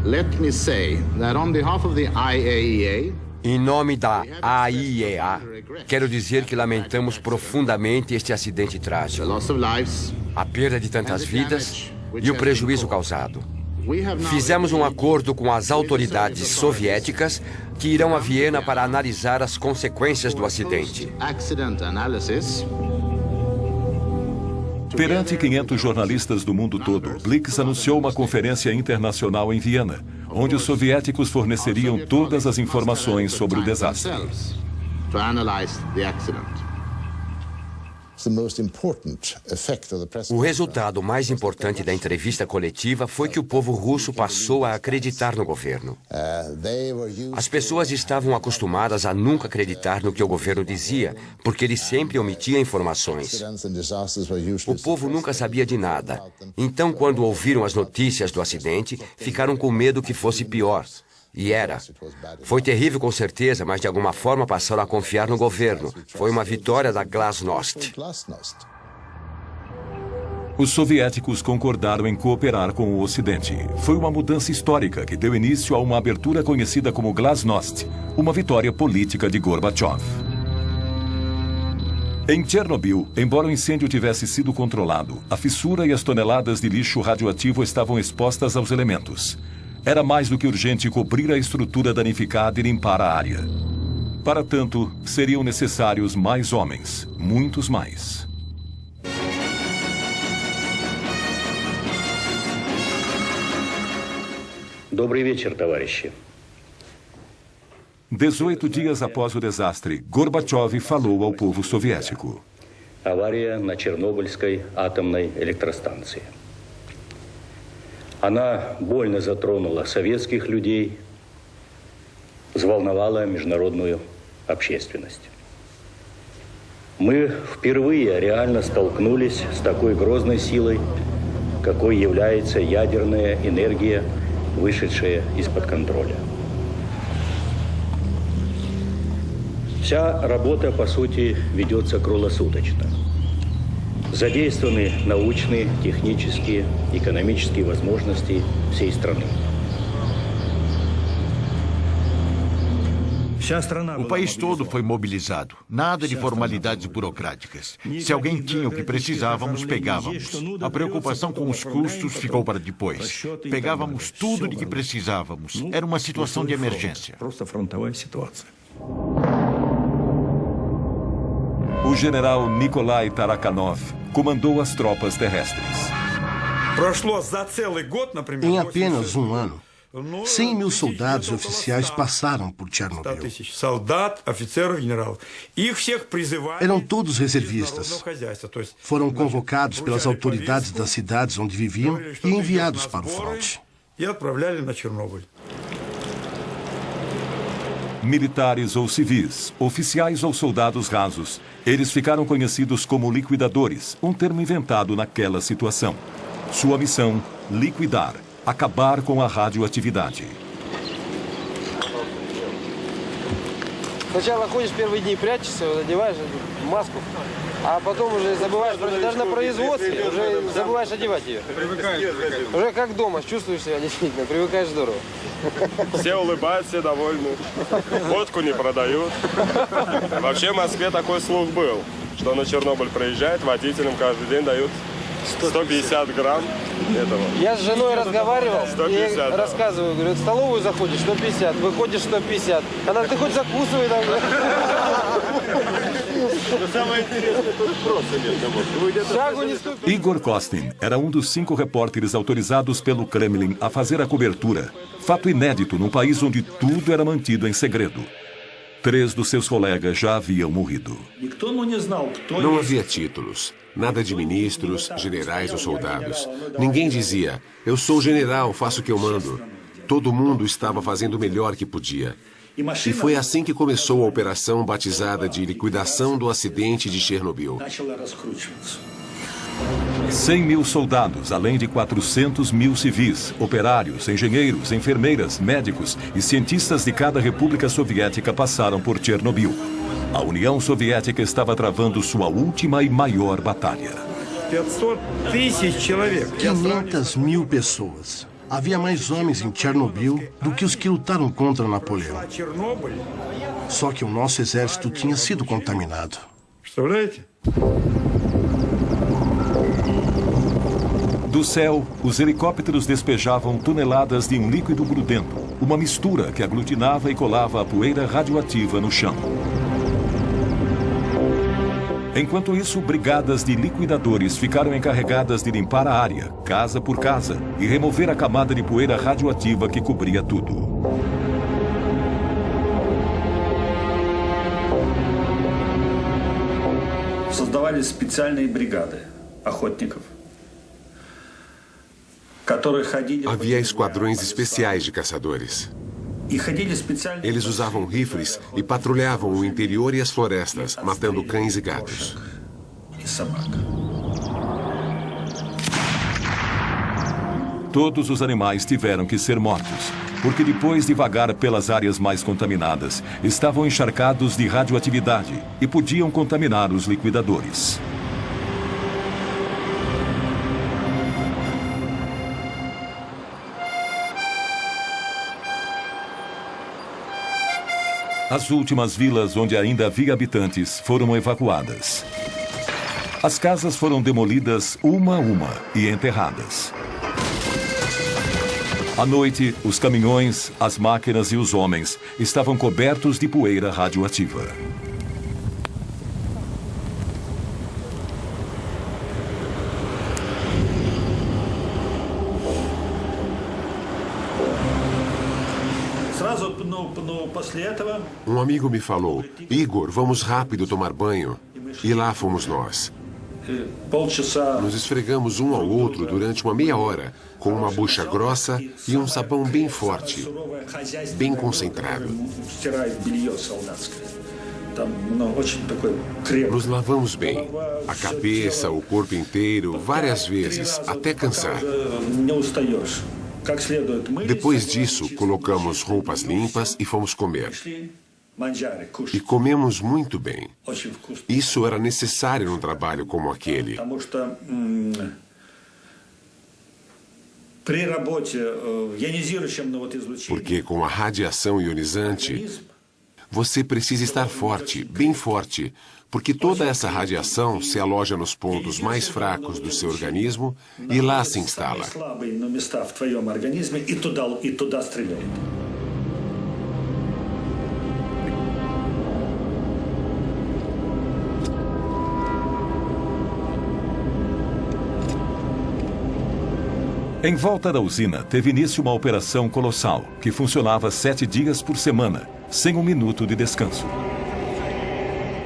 Let me say that on behalf of the IAEA, em nome da AIEA, quero dizer que lamentamos profundamente este acidente trágico, a perda de tantas vidas e o prejuízo causado. Fizemos um acordo com as autoridades soviéticas que irão a Viena para analisar as consequências do acidente. Perante 500 jornalistas do mundo todo, Blix anunciou uma conferência internacional em Viena, onde os soviéticos forneceriam todas as informações sobre o desastre. O resultado mais importante da entrevista coletiva foi que o povo russo passou a acreditar no governo. As pessoas estavam acostumadas a nunca acreditar no que o governo dizia, porque ele sempre omitia informações. O povo nunca sabia de nada. Então, quando ouviram as notícias do acidente, ficaram com medo que fosse pior. E era. Foi terrível com certeza, mas de alguma forma passaram a confiar no governo. Foi uma vitória da Glasnost. Os soviéticos concordaram em cooperar com o Ocidente. Foi uma mudança histórica que deu início a uma abertura conhecida como Glasnost, uma vitória política de Gorbachev. Em Chernobyl, embora o incêndio tivesse sido controlado, a fissura e as toneladas de lixo radioativo estavam expostas aos elementos. Era mais do que urgente cobrir a estrutura danificada e limpar a área. Para tanto, seriam necessários mais homens, muitos mais. Добрый вечер, товарищи. 18 dias após o desastre, Gorbachev falou ao povo soviético. Авария на Чернобыльской атомной электростанции. Она больно затронула советских людей, взволновала международную общественность. Мы впервые реально столкнулись с такой грозной силой, какой является ядерная энергия, вышедшая из-под контроля. Вся работа, по сути, ведется круглосуточно. Задействованы научные, технические, экономические возможности всей страны. O país todo foi mobilizado. Nada de formalidades burocráticas. Se alguém tinha o que precisávamos, pegávamos. A preocupação com os custos ficou para depois. Pegávamos tudo de que precisávamos. Era uma situação de emergência. O O general Nikolai Tarakhanov comandou as tropas terrestres. Em apenas um ano, 100 mil soldados e oficiais passaram por Chernobyl. Eram todos reservistas. Foram convocados pelas autoridades das cidades onde viviam e enviados para o fronte. Militares ou civis, oficiais ou soldados rasos, eles ficaram conhecidos como liquidadores, um termo inventado naquela situação. Sua missão, liquidar, acabar com a radioatividade. Сначала ходишь первые дни, прячешься, одеваешь маску, а потом уже забываешь, даже на производстве уже забываешь одевать ее. Уже как дома, чувствуешь себя действительно, привыкаешь здорово. Все улыбаются, все довольны. Водку не продают. Вообще в Москве такой слух был, что на Чернобыль приезжает, водителям каждый день дают 150 грамм этого. Я с женой разговаривал, 150, и рассказываю, говорю, в столовую заходишь 150, выходишь 150. Она, ты хоть закусывай там. Самое интересное, тут просто нет. Igor Kostin era um dos 5 repórteres autorizados pelo Kremlin a fazer a cobertura. Fato inédito num país onde tudo era mantido em segredo. 3 dos seus colegas já haviam morrido. Não havia títulos. Nada de ministros, generais ou soldados. Ninguém dizia, eu sou general, faço o que eu mando. Todo mundo estava fazendo o melhor que podia. E foi assim que começou a operação batizada de liquidação do acidente de Chernobyl. 100 mil soldados, além de 400 mil civis, operários, engenheiros, enfermeiras, médicos e cientistas de cada república soviética passaram por Chernobyl. A União Soviética estava travando sua última e maior batalha. 500 mil pessoas. Havia mais homens em Chernobyl do que os que lutaram contra Napoleão. Só que o nosso exército tinha sido contaminado. Do céu, os helicópteros despejavam toneladas de um líquido grudento, uma mistura que aglutinava e colava a poeira radioativa no chão. Enquanto isso, brigadas de liquidadores ficaram encarregadas de limpar a área, casa por casa, e remover a camada de poeira radioativa que cobria tudo. Создавались специальные бригады охотников. Havia esquadrões especiais de caçadores. Eles usavam rifles e patrulhavam o interior e as florestas, matando cães e gatos. Todos os animais tiveram que ser mortos, porque depois de vagar pelas áreas mais contaminadas, estavam encharcados de radioatividade e podiam contaminar os liquidadores. As últimas vilas onde ainda havia habitantes foram evacuadas. As casas foram demolidas uma a uma e enterradas. À noite, os caminhões, as máquinas e os homens estavam cobertos de poeira radioativa. Um amigo me falou, Igor, vamos rápido tomar banho. E lá fomos nós. Nos esfregamos um ao outro durante uma meia hora, com uma bucha grossa e um sabão bem forte, bem concentrado. Nos lavamos bem, a cabeça, o corpo inteiro, várias vezes, até cansar. Depois disso, colocamos roupas limpas e fomos comer. E comemos muito bem. Isso era necessário num trabalho como aquele. Porque com a radiação ionizante, você precisa estar forte, bem forte, porque toda essa radiação se aloja nos pontos mais fracos do seu organismo e lá se instala. Em volta da usina, teve início uma operação colossal, que funcionava 7 dias por semana, sem um minuto de descanso.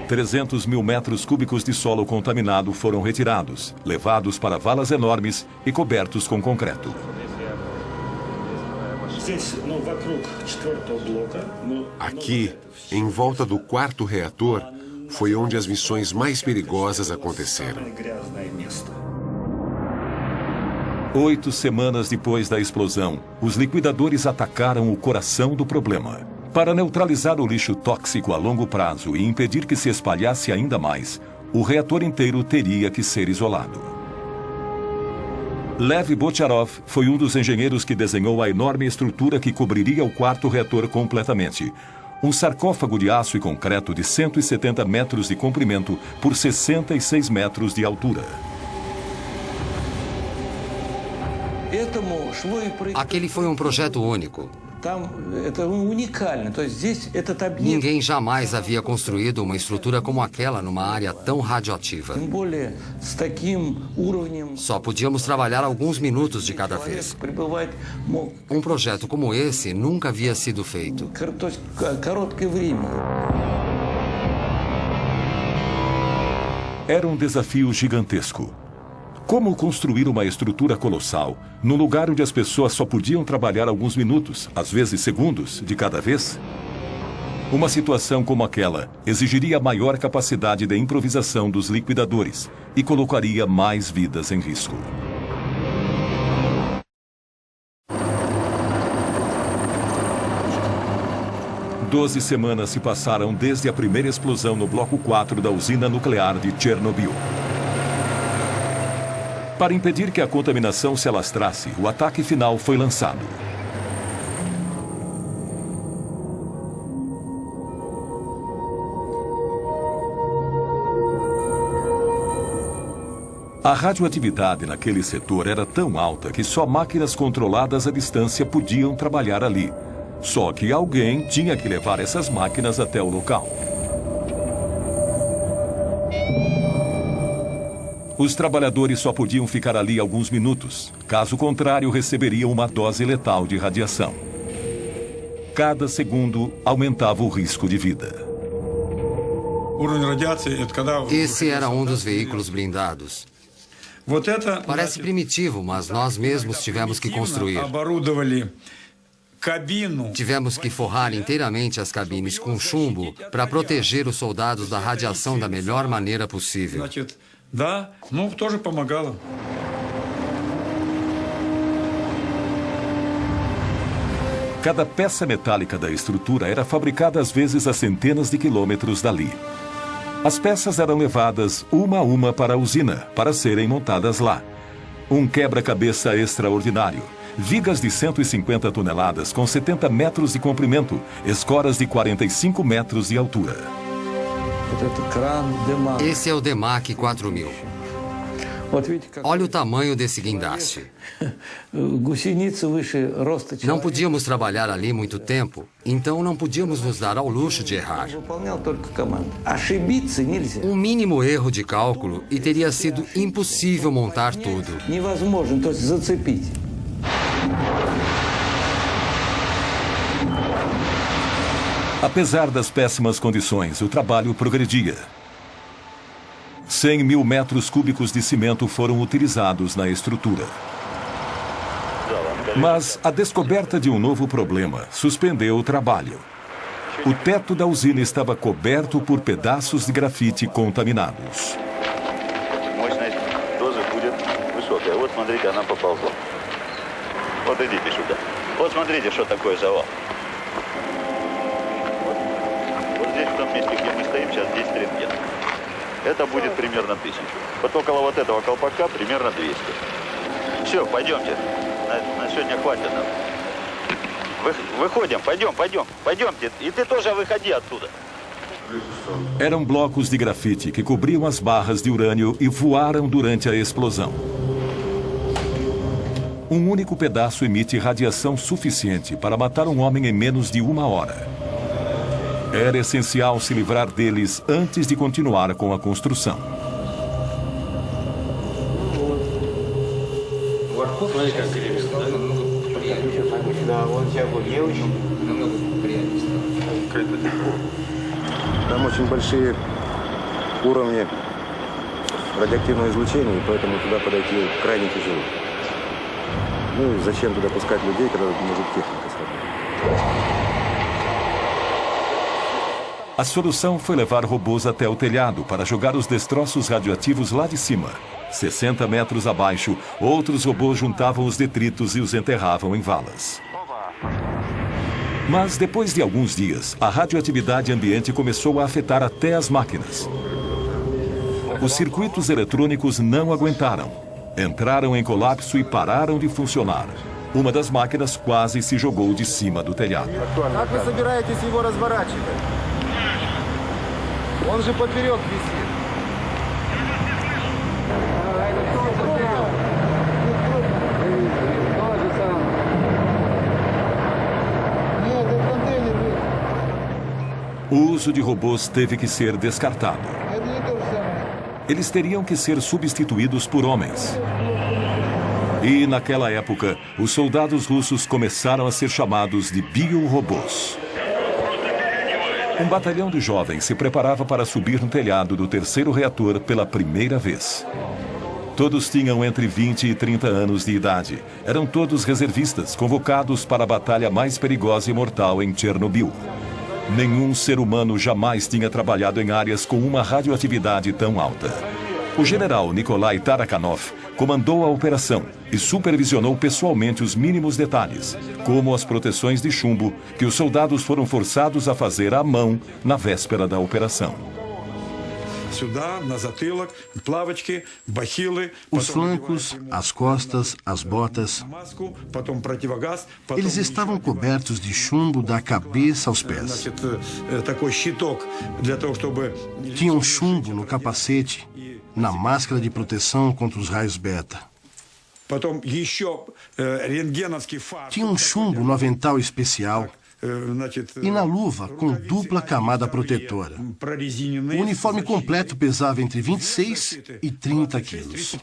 300 mil metros cúbicos de solo contaminado foram retirados, levados para valas enormes e cobertos com concreto. Aqui, em volta do quarto reator, foi onde as missões mais perigosas aconteceram. 8 semanas depois da explosão, os liquidadores atacaram o coração do problema. Para neutralizar o lixo tóxico a longo prazo e impedir que se espalhasse ainda mais, o reator inteiro teria que ser isolado. Lev Bocharov foi um dos engenheiros que desenhou a enorme estrutura que cobriria o quarto reator completamente. Um sarcófago de aço e concreto de 170 metros de comprimento por 66 metros de altura. Aquele foi um projeto único. Ninguém jamais havia construído uma estrutura como aquela numa área tão radioativa. Só podíamos trabalhar alguns minutos de cada vez. Um projeto como esse nunca havia sido feito. Era um desafio gigantesco. Como construir uma estrutura colossal num lugar onde as pessoas só podiam trabalhar alguns minutos, às vezes segundos, de cada vez? Uma situação como aquela exigiria maior capacidade de improvisação dos liquidadores e colocaria mais vidas em risco. Doze semanas se passaram desde a primeira explosão no bloco 4 da usina nuclear de Chernobyl. Para impedir que a contaminação se alastrasse, o ataque final foi lançado. A radioatividade naquele setor era tão alta que só máquinas controladas à distância podiam trabalhar ali. Só que alguém tinha que levar essas máquinas até o local. Os trabalhadores só podiam ficar ali alguns minutos. Caso contrário, receberiam uma dose letal de radiação. Cada segundo aumentava o risco de vida. Esse era um dos veículos blindados. Parece primitivo, mas nós mesmos tivemos que construir. Tivemos que forrar inteiramente as cabines com chumbo para proteger os soldados da radiação da melhor maneira possível. Тоже помогало. Cada peça metálica da estrutura era fabricada às vezes a centenas de quilômetros dali. As peças eram levadas uma a uma para a usina, para serem montadas lá. Um quebra-cabeça extraordinário. Vigas de 150 toneladas com 70 metros de comprimento, escoras de 45 metros de altura. Esse é o DEMAC 4000. Olha o tamanho desse guindaste. Não podíamos trabalhar ali muito tempo, então não podíamos nos dar ao luxo de errar. Um mínimo erro de cálculo e teria sido impossível montar tudo. Apesar das péssimas condições, o trabalho progredia. 100 mil metros cúbicos de cimento foram utilizados na estrutura. Mas a descoberta de um novo problema suspendeu o trabalho. O teto da usina estava coberto por pedaços de grafite contaminados. Здесь, в том месте, где мы стоим, сейчас 10 рентген. Это будет примерно 1000. Вот около вот этого колпака примерно 200. Все, пойдемте. На сегодня хватит нам. Выходим, пойдемте. И ты тоже выходи оттуда. Eram blocos de grafite que cobriam as barras de urânio e voaram durante a explosão. Um único pedaço emite radiação suficiente para matar um homem em menos de 1 hora. Era essencial se livrar deles antes de continuar com a construção. Там очень большие уровни радиоактивного излучения, и поэтому туда подойти крайне тяжело. Ну и зачем туда пускать людей, когда может техника сработать? A solução foi levar robôs até o telhado para jogar os destroços radioativos lá de cima. 60 metros abaixo, outros robôs juntavam os detritos e os enterravam em valas. Mas depois de alguns dias, a radioatividade ambiente começou a afetar até as máquinas. Os circuitos eletrônicos não aguentaram. Entraram em colapso e pararam de funcionar. Uma das máquinas quase se jogou de cima do telhado. Как вы собираетесь его разворачивать? Он же поперек висит. O uso de robôs teve que ser descartado. Eles teriam que ser substituídos por homens. E, naquela época, os soldados russos começaram a ser chamados de biorobôs. Um batalhão de jovens se preparava para subir no telhado do terceiro reator pela primeira vez. Todos tinham entre 20 e 30 anos de idade. Eram todos reservistas, convocados para a batalha mais perigosa e mortal em Chernobyl. Nenhum ser humano jamais tinha trabalhado em áreas com uma radioatividade tão alta. O general Nikolai Tarakhanov comandou a operação e supervisionou pessoalmente os mínimos detalhes, como as proteções de chumbo que os soldados foram forçados a fazer à mão na véspera da operação. Os flancos, as costas, as botas. Eles estavam cobertos de chumbo da cabeça aos pés. Tinham chumbo no capacete, na máscara de proteção contra os raios beta. Tinha um chumbo no avental especial e na luva com dupla camada protetora. O uniforme completo pesava entre 26 e 30 quilos.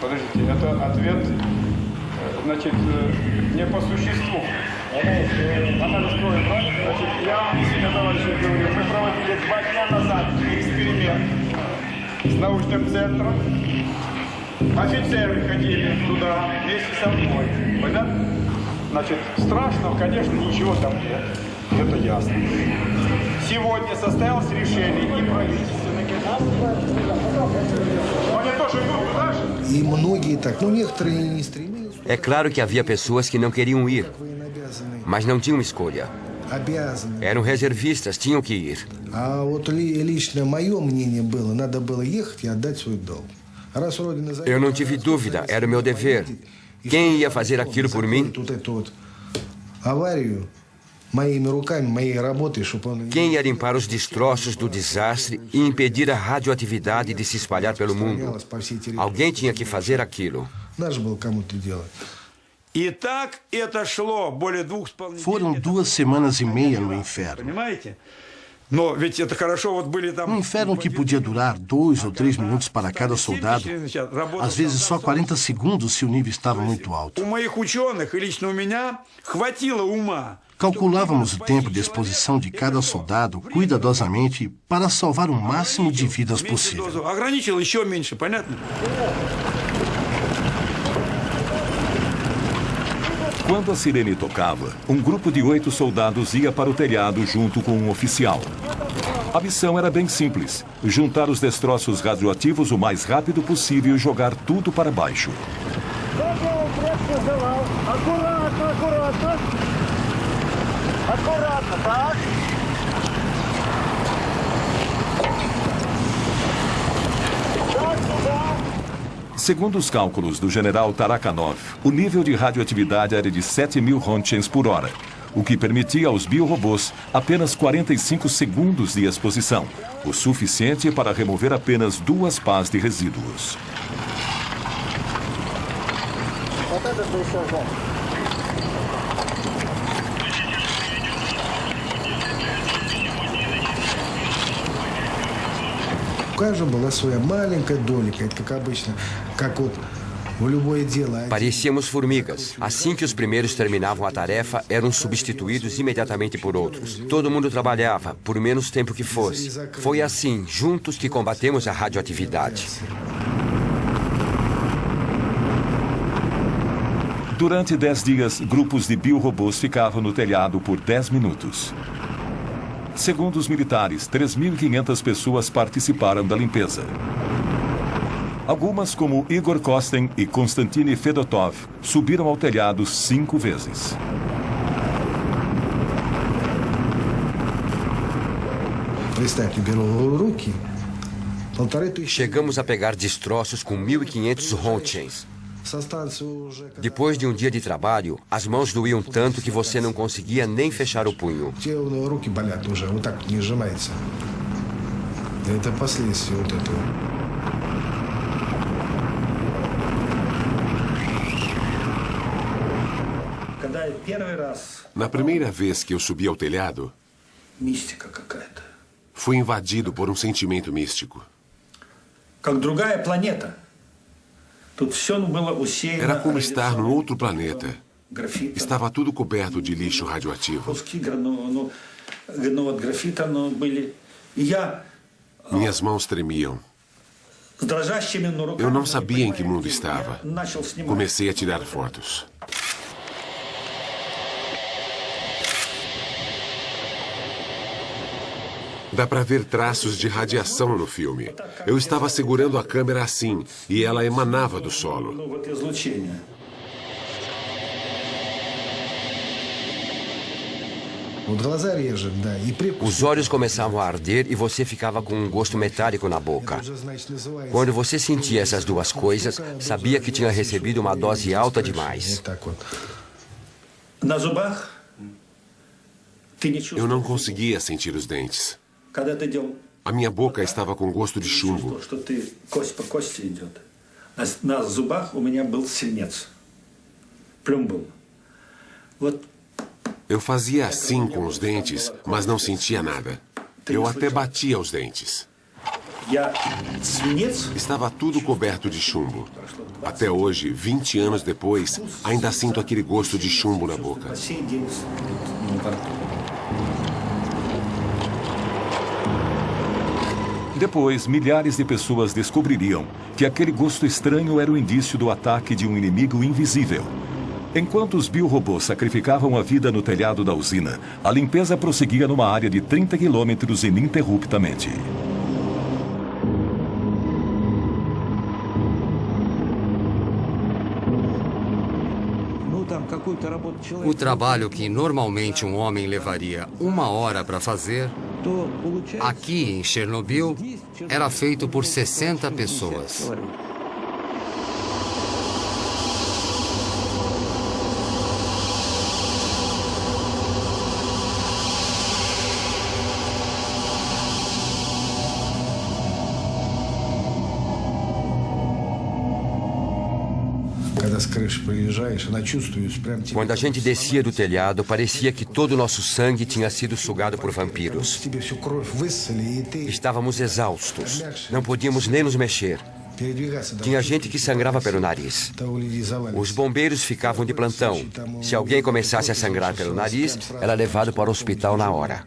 Подождите, это ответ, значит, не по существу. Анализ крови, правильно? Значит, я, товарищи, говорю, мы проводили 2 дня назад эксперимент с научным центром. Офицеры ходили туда вместе со мной. Понятно? Значит, страшного, конечно, ничего там нет. Это ясно. Сегодня состоялось решение и правительственное. Они тоже идут туда же? И многие так, ну некоторые не стремились. É claro que havia pessoas que não queriam ir, mas não tinham escolha. Eram reservistas, tinham que ir. А вот лично мое мнение было, надо было ехать и отдать свой долг. Раз Родина за... Eu não tive dúvida, era o meu dever. Quem ia fazer aquilo por mim? Аварию моими руками, моей работой, чтобы он... Quem ia limpar os destroços do desastre e impedir a radioatividade de se espalhar pelo mundo? Alguém tinha que fazer aquilo. Надо было кому-то делать. Foram 2 semanas e meia no inferno. Um inferno que podia durar 2 ou 3 minutos para cada soldado, às vezes só 40 segundos se o nível estava muito alto. Calculávamos o tempo de exposição de cada soldado cuidadosamente para salvar o máximo de vidas possível. Quando a sirene tocava, um grupo de 8 soldados ia para o telhado junto com um oficial. A missão era bem simples: juntar os destroços radioativos o mais rápido possível e jogar tudo para baixo. Segundo os cálculos do general Tarakhanov, o nível de radioatividade era de 7.000 rontgens por hora, o que permitia aos biorobôs apenas 45 segundos de exposição, o suficiente para remover apenas 2 pás de resíduos. каждого была своя маленькая долика, это как обычно, как вот в любое дело. Parecíamos formigas. Assim que os primeiros terminavam a tarefa, eram substituídos imediatamente por outros. Todo mundo trabalhava, por menos tempo que fosse. Foi assim, juntos, que combatemos a radioatividade. Durante 10 dias, grupos de biorobôs ficavam no telhado por 10 minutos. Segundo os militares, 3.500 pessoas participaram da limpeza. Algumas, como Igor Kosten e Konstantin Fedotov, subiram ao telhado 5 vezes. Chegamos a pegar destroços com 1.500 Rontgens. Depois de um dia de trabalho, as mãos doíam tanto que você não conseguia nem fechar o punho. Na primeira vez que eu subi ao telhado, fui invadido por um sentimento místico. Era como estar num outro planeta. Estava tudo coberto de lixo radioativo. Minhas mãos tremiam. Eu não sabia em que mundo estava. Comecei a tirar fotos. Dá para ver traços de radiação no filme. Eu estava segurando a câmera assim, e ela emanava do solo. Os olhos começavam a arder e você ficava com um gosto metálico na boca. Quando você sentia essas duas coisas, sabia que tinha recebido uma dose alta demais. Eu não conseguia sentir os dentes. A minha boca estava com gosto de chumbo. Eu fazia assim com os dentes, mas não sentia nada. Eu até batia os dentes. Estava tudo coberto de chumbo. Até hoje, 20 anos depois, ainda sinto aquele gosto de chumbo na boca. Depois, milhares de pessoas descobririam que aquele gosto estranho era o indício do ataque de um inimigo invisível. Enquanto os biorobôs sacrificavam a vida no telhado da usina, a limpeza prosseguia numa área de 30 quilômetros ininterruptamente. O trabalho que normalmente um homem levaria 1 hora para fazer, aqui em Chernobyl, era feito por 60 pessoas. Quando a gente descia do telhado, parecia que todo o nosso sangue tinha sido sugado por vampiros. Estávamos exaustos. Não podíamos nem nos mexer. Tinha gente que sangrava pelo nariz. Os bombeiros ficavam de plantão. Se alguém começasse a sangrar pelo nariz, era levado para o hospital na hora.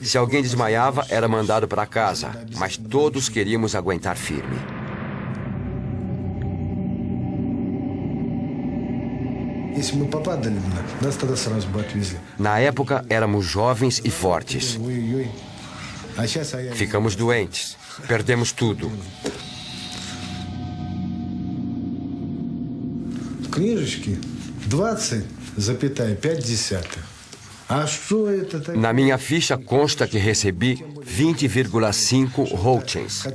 Se alguém desmaiava, era mandado para casa. Mas todos queríamos aguentar firme. Na época, éramos jovens e fortes. Ficamos doentes. Perdemos tudo. Книжечки 20,5. Na minha ficha consta que recebi 20,5 Roentgens.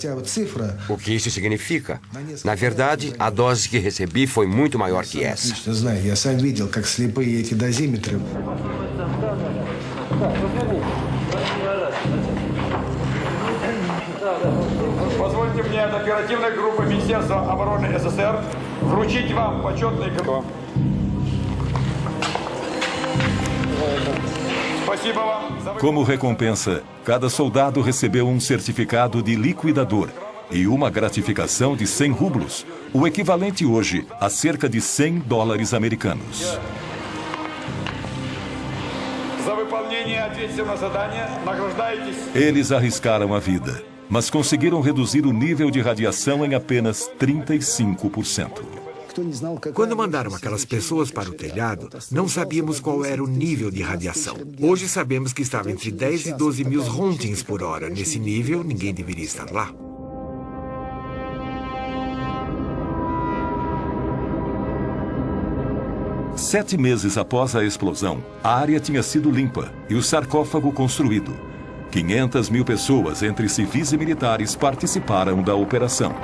O que isso significa? Na verdade, a dose que recebi foi muito maior que essa. Позвольте мне от оперативной группы Министерства обороны СССР вручить вам почетный Como recompensa, cada soldado recebeu um certificado de liquidador e uma gratificação de 100 rublos, o equivalente hoje a cerca de $100 americanos. Eles arriscaram a vida, mas conseguiram reduzir o nível de radiação em apenas 35%. Quando mandaram aquelas pessoas para o telhado, não sabíamos qual era o nível de radiação. Hoje sabemos que estava entre 10 e 12 mil rontgens por hora. Nesse nível, ninguém deveria estar lá. Sete meses após a explosão, a área tinha sido limpa e o sarcófago construído. 500 mil pessoas, entre civis e militares, participaram da operação.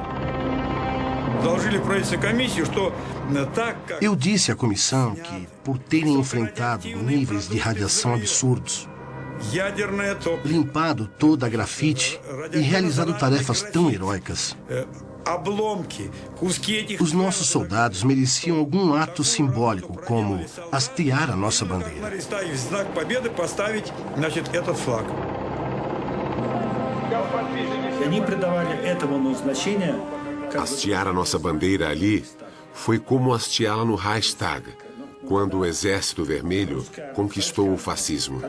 Eu disse à comissão que, por terem enfrentado níveis de radiação absurdos, limpado toda a grafite e realizado tarefas tão heróicas, os nossos soldados mereciam algum ato simbólico, como hastear a nossa bandeira. Hastear a nossa bandeira ali foi como hasteá-la no Reichstag, quando o Exército Vermelho conquistou o fascismo.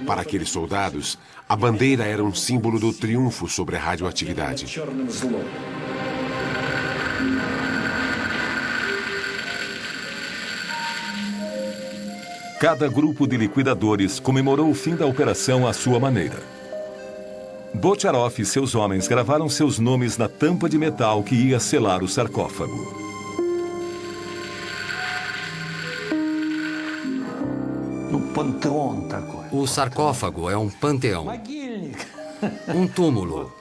Para aqueles soldados, a bandeira era um símbolo do triunfo sobre a radioatividade. Cada grupo de liquidadores comemorou o fim da operação à sua maneira. Bocharov e seus homens gravaram seus nomes na tampa de metal que ia selar o sarcófago. O sarcófago é um panteão. Um túmulo.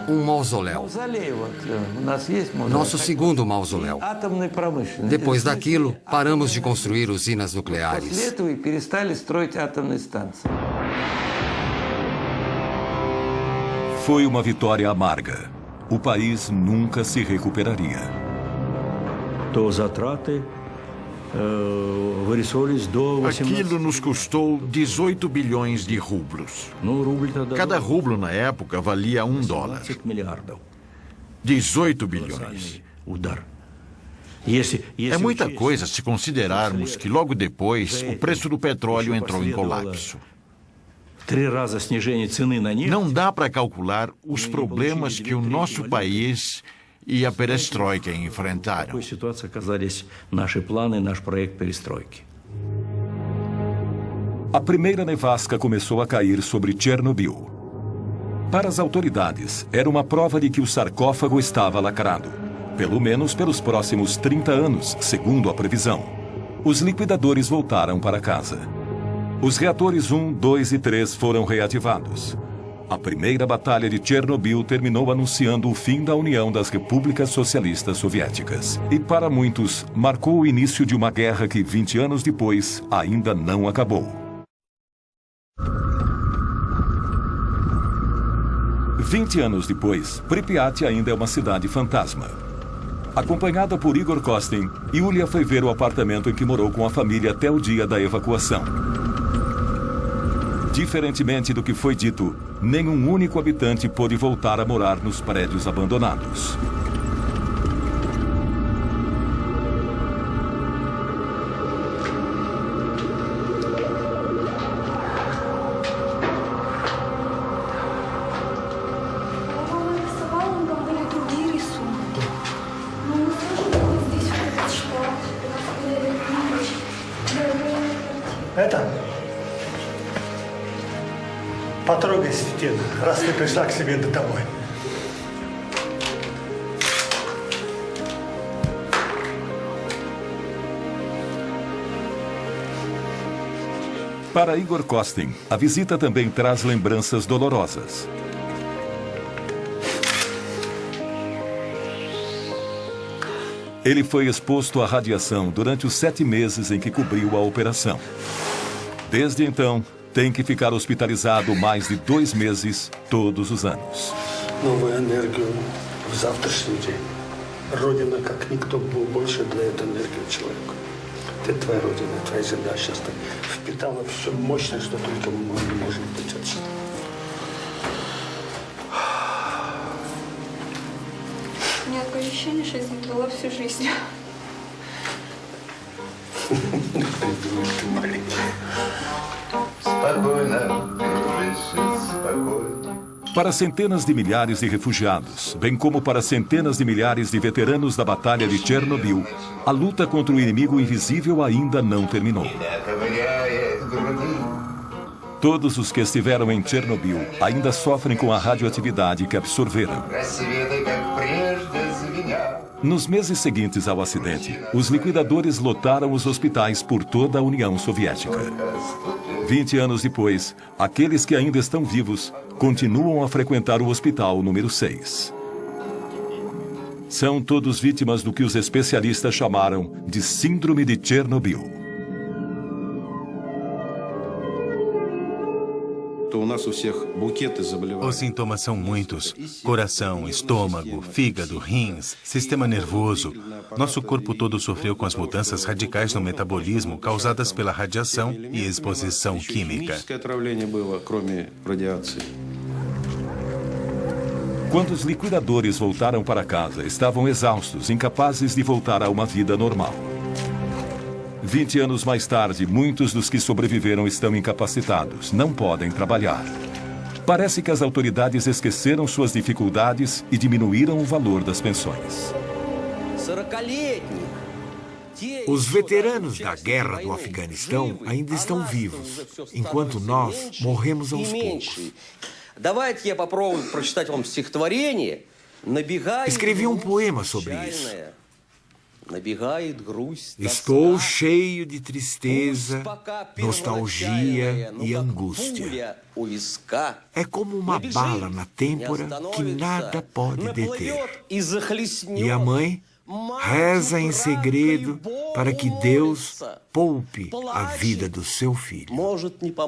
Um mausoléu. Nosso segundo mausoléu. Depois daquilo, paramos de construir usinas nucleares. Foi uma vitória amarga. O país nunca se recuperaria. Aquilo nos custou 18 bilhões de rublos. Cada rublo na época valia $1. 18 bilhões. É muita coisa se considerarmos que logo depois o preço do petróleo entrou em colapso. Não dá para calcular os problemas que o nosso país e a perestroika enfrentaram. A primeira nevasca começou a cair sobre Chernobyl. Para as autoridades, era uma prova de que o sarcófago estava lacrado, pelo menos pelos próximos 30 anos, segundo a previsão. Os liquidadores voltaram para casa. Os reatores 1, 2 e 3 foram reativados. A primeira batalha de Chernobyl terminou anunciando o fim da União das Repúblicas Socialistas Soviéticas. E para muitos, marcou o início de uma guerra que, 20 anos depois, ainda não acabou. 20 anos depois, Pripyat ainda é uma cidade fantasma. Acompanhada por Igor Kostin, Yulia foi ver o apartamento em que morou com a família até o dia da evacuação. Diferentemente do que foi dito, nenhum único habitante pôde voltar a morar nos prédios abandonados. Потрогай стену, раз ты пришла к себе домой. Para Igor Kostin, a visita também traz lembranças dolorosas. Ele foi exposto à radiação durante os 7 meses em que cobriu a operação. Desde então, tem que ficar hospitalizado mais de 2 meses todos os anos. Новую энергию в завтрашний день. Родина, как никто, был больше для этой энергии человека. Это твоя родина, твоя земля сейчас впитала все мощное, что только мы можем быть отсюда. У меня такое ощущение, что я здесь была всю жизнь. Ты маленькая. Спокойно, дружище, спокойно. Para centenas de milhares de refugiados, bem como para centenas de milhares de veteranos da Batalha de Chernobyl, a luta contra o inimigo invisível ainda não terminou. Todos os que estiveram em Chernobyl ainda sofrem com a radioatividade que absorveram. Nos meses seguintes ao acidente, os liquidadores lotaram os hospitais por toda a União Soviética. 20 anos depois, aqueles que ainda estão vivos continuam a frequentar o hospital número 6. São todos vítimas do que os especialistas chamaram de Síndrome de Chernobyl. Os sintomas são muitos: coração, estômago, fígado, rins, sistema nervoso. Nosso corpo todo sofreu com as mudanças radicais no metabolismo causadas pela radiação e exposição química. Quando os liquidadores voltaram para casa, estavam exaustos, incapazes de voltar a uma vida normal. 20 anos mais tarde, muitos dos que sobreviveram estão incapacitados, não podem trabalhar. Parece que as autoridades esqueceram suas dificuldades e diminuíram o valor das pensões. Os veteranos da guerra do Afeganistão ainda estão vivos, enquanto nós morremos aos poucos. Escrevi um poema sobre isso. Estou cheio de tristeza, nostalgia e angústia. É como uma bala na têmpora que nada pode deter. E a mãe reza em segredo para que Deus poupe a vida do seu filho.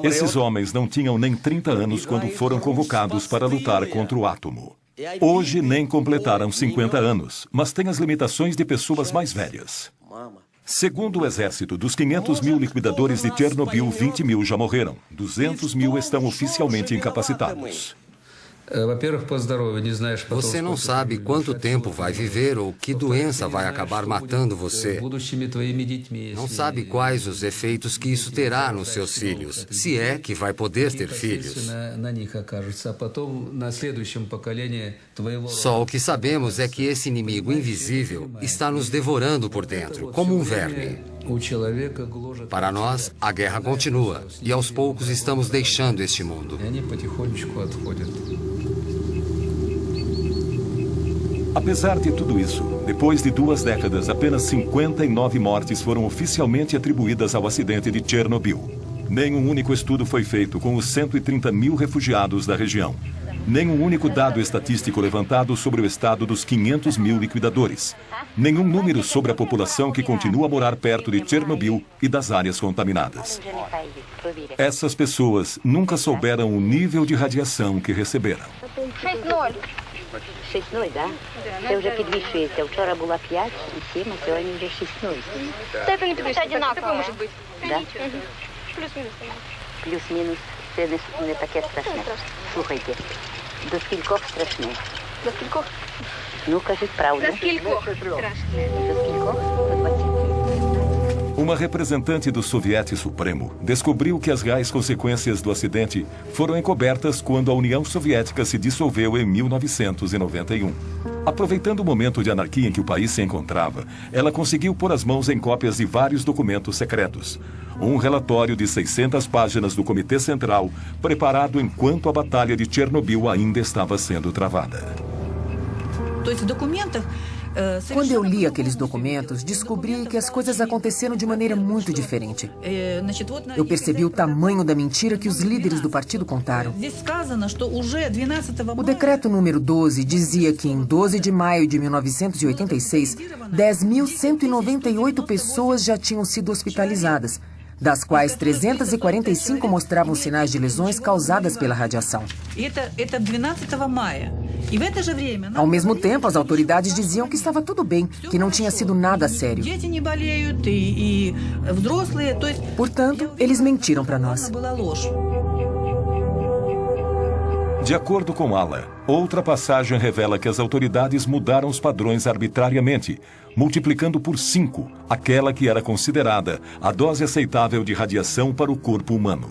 Esses homens não tinham nem 30 anos quando foram convocados para lutar contra o átomo. Hoje nem completaram 50 anos, mas têm as limitações de pessoas mais velhas. Segundo o exército, dos 500 mil liquidadores de Chernobyl, 20 mil já morreram. 200 mil estão oficialmente incapacitados. Você não sabe quanto tempo vai viver ou que doença vai acabar matando você. Não sabe quais os efeitos que isso terá nos seus filhos, se é que vai poder ter filhos. Só o que sabemos é que esse inimigo invisível está nos devorando por dentro, como um verme. Para nós, a guerra continua e aos poucos estamos deixando este mundo. Apesar de tudo isso, depois de 2 décadas, apenas 59 mortes foram oficialmente atribuídas ao acidente de Chernobyl. Nenhum único estudo foi feito com os 130 mil refugiados da região. Nenhum único dado estatístico levantado sobre o estado dos 500 mil liquidadores. Nenhum número sobre a população que continua a morar perto de Chernobyl e das áreas contaminadas. Essas pessoas nunca souberam o nível de radiação que receberam. 6-0, да? Це вже підвищується. Вчора була 5 і 7, а сьогодні вже 6-0. Степень однаково може бути. Да? Плюс-мінус. Плюс-мінус. Це не таке страшне. Слухайте, до скількох страшне? До скількох? Ну, кажіть правду. До скількох страшне? До скількох? До 20. Uma representante do Soviete Supremo descobriu que as reais consequências do acidente foram encobertas quando a União Soviética se dissolveu em 1991. Aproveitando o momento de anarquia em que o país se encontrava, ela conseguiu pôr as mãos em cópias de vários documentos secretos. Um relatório de 600 páginas do Comitê Central, preparado enquanto a Batalha de Chernobyl ainda estava sendo travada. Quando eu li aqueles documentos, descobri que as coisas aconteceram de maneira muito diferente. Eu percebi o tamanho da mentira que os líderes do partido contaram. O decreto número 12 dizia que em 12 de maio de 1986, 10.198 pessoas já tinham sido hospitalizadas, das quais 345 mostravam sinais de lesões causadas pela radiação. Ao mesmo tempo, as autoridades diziam que estava tudo bem, que não tinha sido nada sério. Portanto, eles mentiram para nós. De acordo com Ala, outra passagem revela que as autoridades mudaram os padrões arbitrariamente, multiplicando por 5 aquela que era considerada a dose aceitável de radiação para o corpo humano.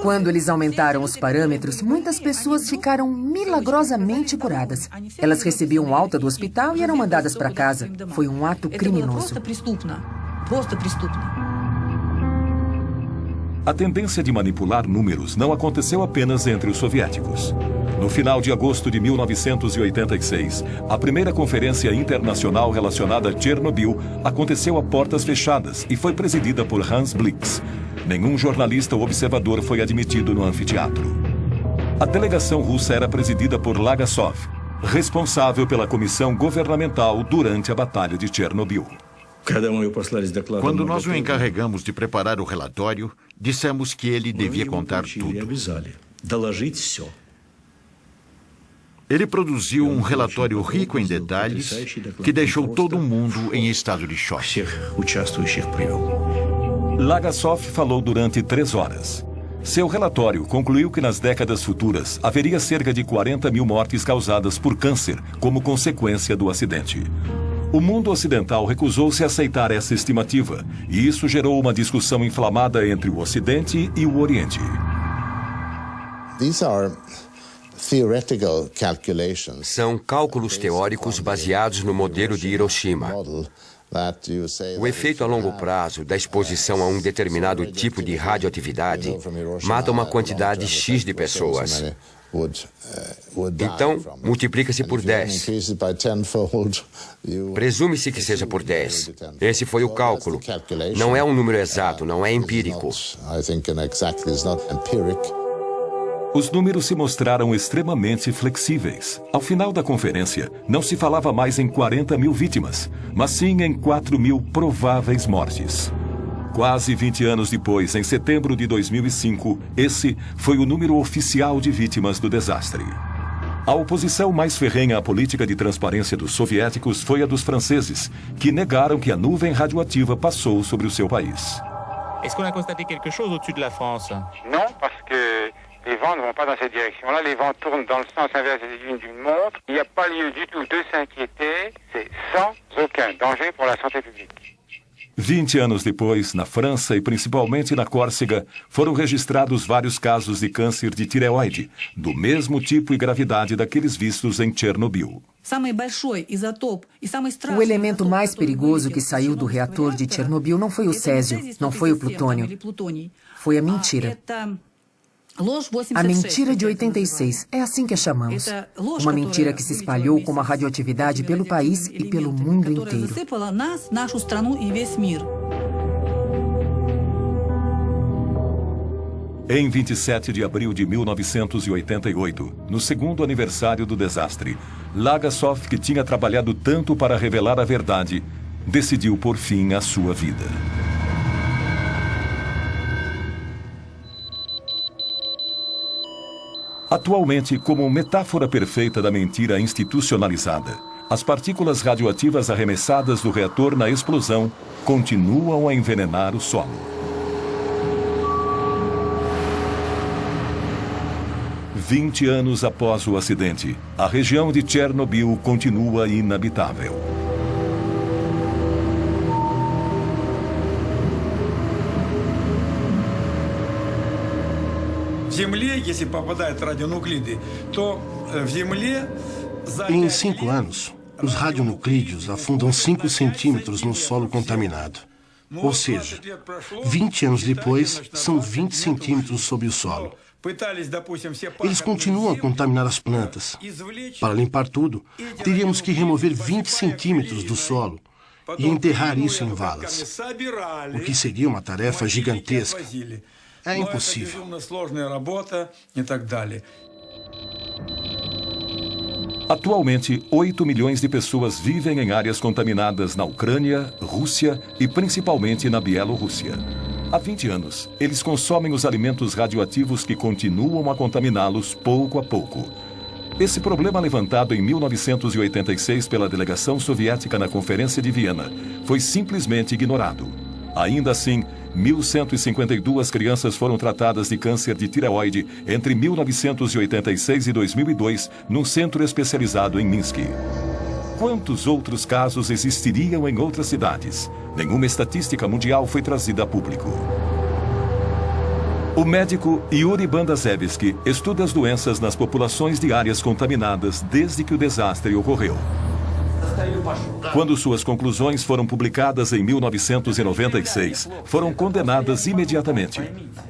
Quando eles aumentaram os parâmetros, muitas pessoas ficaram milagrosamente curadas. Elas recebiam alta do hospital e eram mandadas para casa. Foi um ato criminoso. A tendência de manipular números não aconteceu apenas entre os soviéticos. No final de agosto de 1986, a primeira conferência internacional relacionada a Chernobyl aconteceu a portas fechadas e foi presidida por Hans Blix. Nenhum jornalista ou observador foi admitido no anfiteatro. A delegação russa era presidida por Lagasov, responsável pela comissão governamental durante a Batalha de Chernobyl. Quando nós o encarregamos de preparar o relatório, dissemos que ele devia contar tudo. Ele produziu um relatório rico em detalhes que deixou todo mundo em estado de choque. Lagasov falou durante 3 horas. Seu relatório concluiu que nas décadas futuras haveria cerca de 40 mil mortes causadas por câncer como consequência do acidente. O mundo ocidental recusou-se a aceitar essa estimativa, e isso gerou uma discussão inflamada entre o Ocidente e o Oriente. São cálculos teóricos baseados no modelo de Hiroshima. O efeito a longo prazo da exposição a um determinado tipo de radioatividade mata uma quantidade X de pessoas. Então, multiplica-se por 10. Presume-se que seja por 10. Esse foi o cálculo. Não é um número exato, não é empírico. Os números se mostraram extremamente flexíveis. Ao final da conferência, não se falava mais em 40 mil vítimas, mas sim em 4 mil prováveis mortes. Quase 20 anos depois, em setembro de 2005, esse foi o número oficial de vítimas do desastre. A oposição mais ferrenha à política de transparência dos soviéticos foi a dos franceses, que negaram que a nuvem radioativa passou sobre o seu país. Est-ce qu'on a constaté quelque chose au-dessus de la France? Non, parce que les vents ne vont pas dans cette direction-là. Les vents tournent dans le sens inverse des aiguilles d'une montre. Il n'y a pas lieu du tout de s'inquiéter. C'est sans aucun danger pour la santé publique. 20 anos depois, na França e principalmente na Córcega, foram registrados vários casos de câncer de tireoide, do mesmo tipo e gravidade daqueles vistos em Chernobyl. O elemento mais perigoso que saiu do reator de Chernobyl não foi o césio, não foi o plutônio. Foi a mentira. A mentira de 86, é assim que a chamamos. Uma mentira que se espalhou como a radioatividade pelo país e pelo mundo inteiro. Em 27 de abril de 1988, no segundo aniversário do desastre, Lagasov, que tinha trabalhado tanto para revelar a verdade, decidiu pôr fim à sua vida. Atualmente, como metáfora perfeita da mentira institucionalizada, as partículas radioativas arremessadas do reator na explosão continuam a envenenar o solo. "20 anos após o acidente, a região de Chernobyl continua inabitável. Em 5 anos, os radionuclídeos afundam 5 centímetros no solo contaminado. Ou seja, 20 anos depois, são 20 centímetros sob o solo. Eles continuam a contaminar as plantas. Para limpar tudo, teríamos que remover 20 centímetros do solo e enterrar isso em valas, o que seria uma tarefa gigantesca. É impossível. Atualmente, 8 milhões de pessoas vivem em áreas contaminadas na Ucrânia, Rússia e principalmente na Bielorrússia. Há 20 anos, eles consomem os alimentos radioativos que continuam a contaminá-los pouco a pouco. Esse problema, levantado em 1986 pela delegação soviética na Conferência de Viena, foi simplesmente ignorado. Ainda assim, 1.152 crianças foram tratadas de câncer de tireoide entre 1986 e 2002 num centro especializado em Minsk. Quantos outros casos existiriam em outras cidades? Nenhuma estatística mundial foi trazida a público. O médico Yuri Bandazevski estuda as doenças nas populações de áreas contaminadas desde que o desastre ocorreu. Quando suas conclusões foram publicadas em 1996, foram condenadas imediatamente.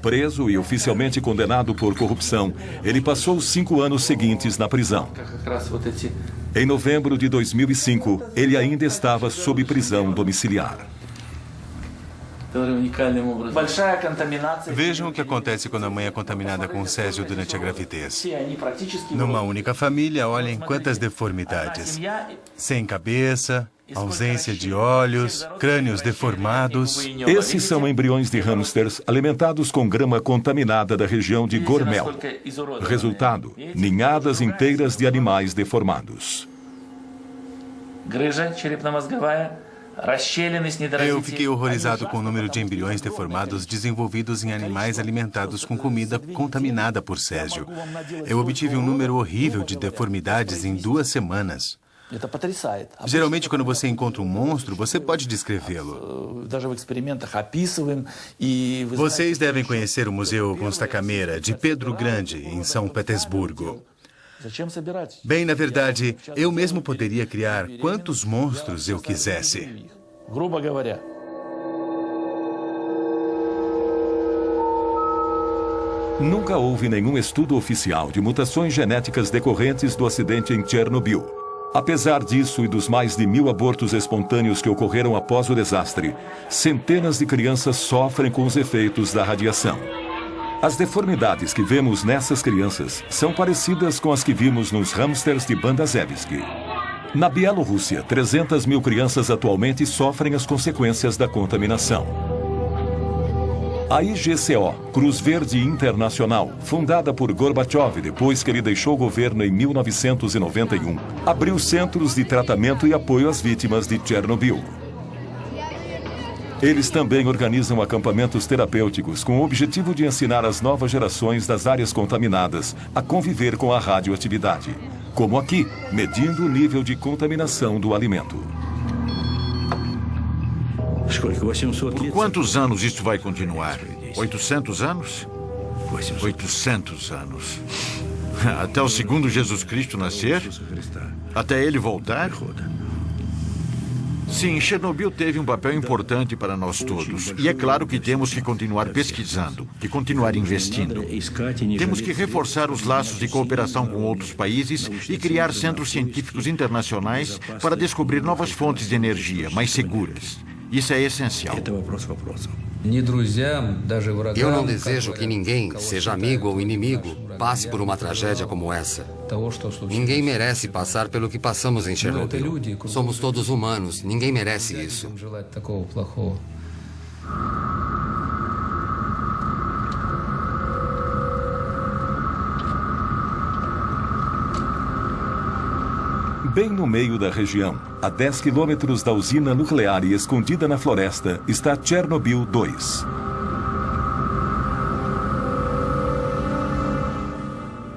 Preso e oficialmente condenado por corrupção, ele passou os 5 anos seguintes na prisão. Em novembro de 2005, ele ainda estava sob prisão domiciliar. Vejam o que acontece quando a mãe é contaminada com césio durante a gravidez. Numa única família, olhem quantas deformidades. Sem cabeça, ausência de olhos, crânios deformados. Esses são embriões de hamsters alimentados com grama contaminada da região de Gormel. Resultado, ninhadas inteiras de animais deformados. Eu fiquei horrorizado com o número de embriões deformados desenvolvidos em animais alimentados com comida contaminada por césio. Eu obtive um número horrível de deformidades em 2 semanas. Geralmente, quando você encontra um monstro, você pode descrevê-lo. Vocês devem conhecer o Museu Constacameira, de Pedro Grande, em São Petersburgo. Bem, na verdade, eu mesmo poderia criar quantos monstros eu quisesse. Nunca houve nenhum estudo oficial de mutações genéticas decorrentes do acidente em Chernobyl. Apesar disso e dos mais de 1.000 abortos espontâneos que ocorreram após o desastre, centenas de crianças sofrem com os efeitos da radiação. As deformidades que vemos nessas crianças são parecidas com as que vimos nos hamsters de Bandazevski. Na Bielorrússia, 300 mil crianças atualmente sofrem as consequências da contaminação. A IGCO, Cruz Verde Internacional, fundada por Gorbachev depois que ele deixou o governo em 1991, abriu centros de tratamento e apoio às vítimas de Chernobyl. Eles também organizam acampamentos terapêuticos com o objetivo de ensinar as novas gerações das áreas contaminadas a conviver com a radioatividade, como aqui, medindo o nível de contaminação do alimento. Por quantos anos isso vai continuar? 800 anos? 800 anos. Até o segundo Jesus Cristo nascer? Até ele voltar? Sim, Chernobyl teve um papel importante para nós todos. E é claro que temos que continuar pesquisando, que continuar investindo. Temos que reforçar os laços de cooperação com outros países e criar centros científicos internacionais para descobrir novas fontes de energia mais seguras. Isso é essencial. Eu não desejo que ninguém, seja amigo ou inimigo, passe por uma tragédia como essa. Ninguém merece passar pelo que passamos em Chernobyl. Somos todos humanos, ninguém merece isso. Bem no meio da região, a 10 quilômetros da usina nuclear e escondida na floresta, está Chernobyl 2.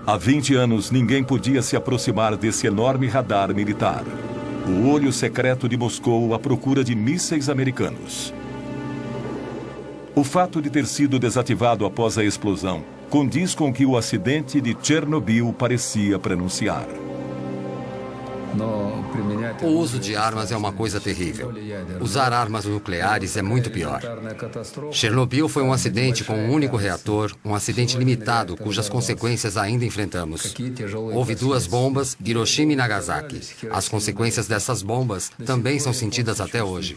Há 20 anos, ninguém podia se aproximar desse enorme radar militar. O olho secreto de Moscou à procura de mísseis americanos. O fato de ter sido desativado após a explosão condiz com que o acidente de Chernobyl parecia prenunciar. O uso de armas é uma coisa terrível. Usar armas nucleares é muito pior. Chernobyl foi um acidente com um único reator, um acidente limitado, cujas consequências ainda enfrentamos. Houve 2 bombas, Hiroshima e Nagasaki. As consequências dessas bombas também são sentidas até hoje.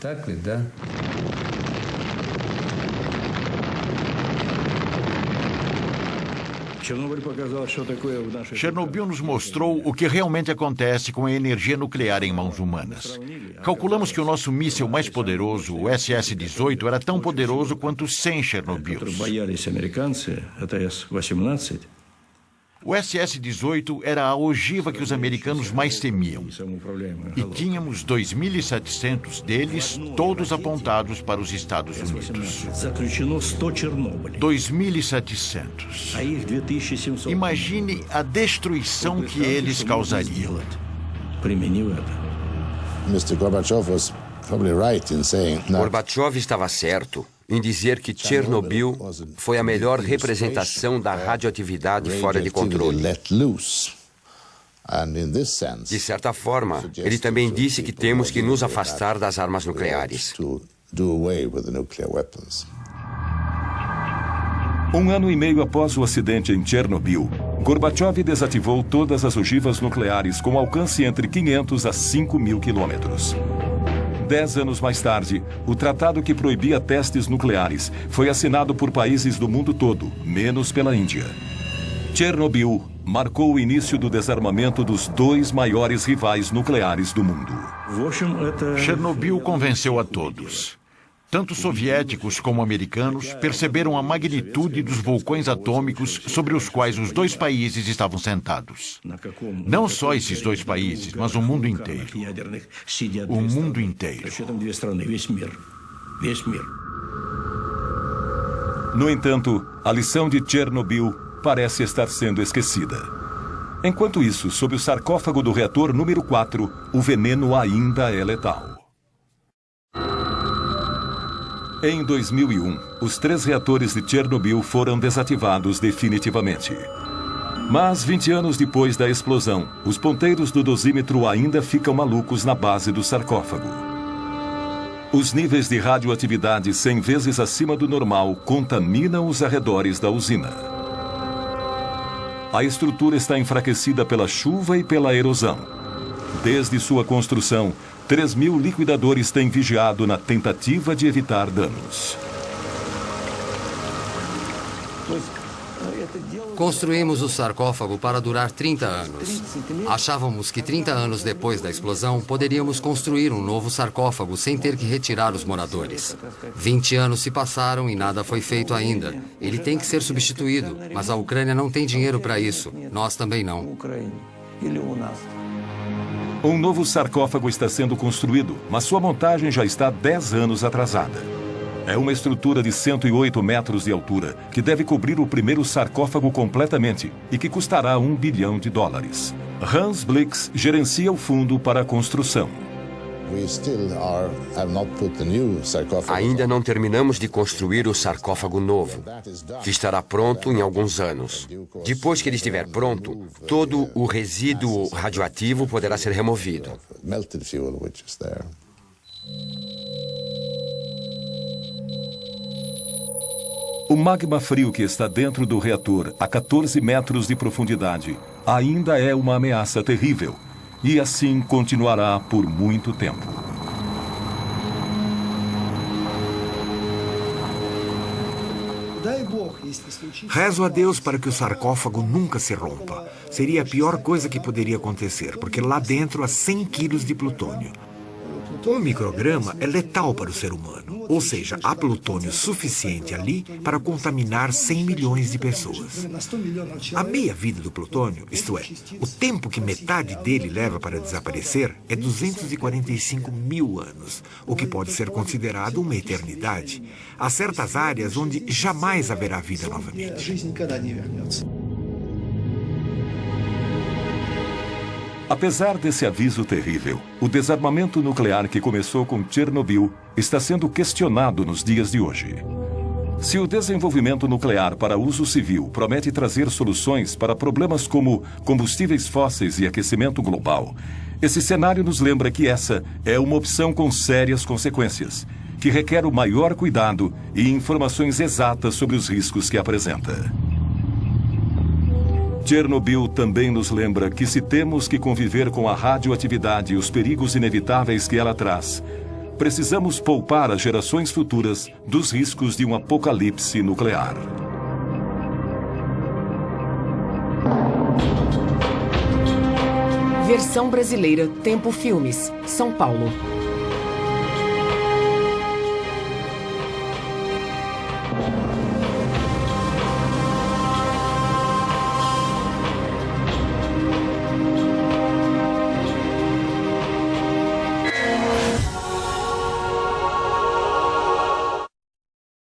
Chernobyl nos mostrou o que realmente acontece com a energia nuclear em mãos humanas. Calculamos que o nosso míssil mais poderoso, o SS-18, era tão poderoso quanto 100 Chernobyls. O SS-18 era a ogiva que os americanos mais temiam. E tínhamos 2.700 deles, todos apontados para os Estados Unidos. 2.700. Imagine a destruição que eles causariam. Mr. Gorbachev was probably right in saying Gorbachev estava certo em dizer que Chernobyl foi a melhor representação da radioatividade fora de controle. De certa forma, ele também disse que temos que nos afastar das armas nucleares. 1 ano e meio após o acidente em Chernobyl, Gorbachev desativou todas as ogivas nucleares com alcance entre 500 a 5.000 quilômetros. 10 anos mais tarde, o tratado que proibia testes nucleares foi assinado por países do mundo todo, menos pela Índia. Chernobyl marcou o início do desarmamento dos 2 maiores rivais nucleares do mundo. Chernobyl convenceu a todos. Tanto soviéticos como americanos perceberam a magnitude dos vulcões atômicos sobre os quais os 2 países estavam sentados. Não só esses 2 países, mas o mundo inteiro. O mundo inteiro. No entanto, a lição de Chernobyl parece estar sendo esquecida. Enquanto isso, sob o sarcófago do reator número 4, o veneno ainda é letal. Em 2001, os 3 reatores de Chernobyl foram desativados definitivamente. Mas 20 anos depois da explosão, os ponteiros do dosímetro ainda ficam malucos na base do sarcófago. Os níveis de radioatividade 100 vezes acima do normal contaminam os arredores da usina. A estrutura está enfraquecida pela chuva e pela erosão. Desde sua construção, 3.000 liquidadores têm vigiado na tentativa de evitar danos. Construímos o sarcófago para durar 30 anos. Achávamos que 30 anos depois da explosão, poderíamos construir um novo sarcófago sem ter que retirar os moradores. 20 anos se passaram e nada foi feito ainda. Ele tem que ser substituído, mas a Ucrânia não tem dinheiro para isso. Nós também não. Um novo sarcófago está sendo construído, mas sua montagem já está 10 anos atrasada. É uma estrutura de 108 metros de altura que deve cobrir o primeiro sarcófago completamente e que custará $1 bilhão. Hans Blix gerencia o fundo para a construção. Ainda não terminamos de construir o sarcófago novo, que estará pronto em alguns anos. Depois que ele estiver pronto, todo o resíduo radioativo poderá ser removido. O magma frio que está dentro do reator, a 14 metros de profundidade, ainda é uma ameaça terrível. E assim continuará por muito tempo. Rezo a Deus para que o sarcófago nunca se rompa. Seria a pior coisa que poderia acontecer, porque lá dentro há 100 quilos de plutônio. 1 micrograma é letal para o ser humano, ou seja, há plutônio suficiente ali para contaminar 100 milhões de pessoas. A meia-vida do plutônio, isto é, o tempo que metade dele leva para desaparecer, é 245 mil anos, o que pode ser considerado uma eternidade. Há certas áreas onde jamais haverá vida novamente. Apesar desse aviso terrível, o desarmamento nuclear que começou com Chernobyl está sendo questionado nos dias de hoje. Se o desenvolvimento nuclear para uso civil promete trazer soluções para problemas como combustíveis fósseis e aquecimento global, esse cenário nos lembra que essa é uma opção com sérias consequências, que requer o maior cuidado e informações exatas sobre os riscos que apresenta. Chernobyl também nos lembra que se temos que conviver com a radioatividade e os perigos inevitáveis que ela traz, precisamos poupar as gerações futuras dos riscos de um apocalipse nuclear. Versão brasileira, Tempo Filmes, São Paulo.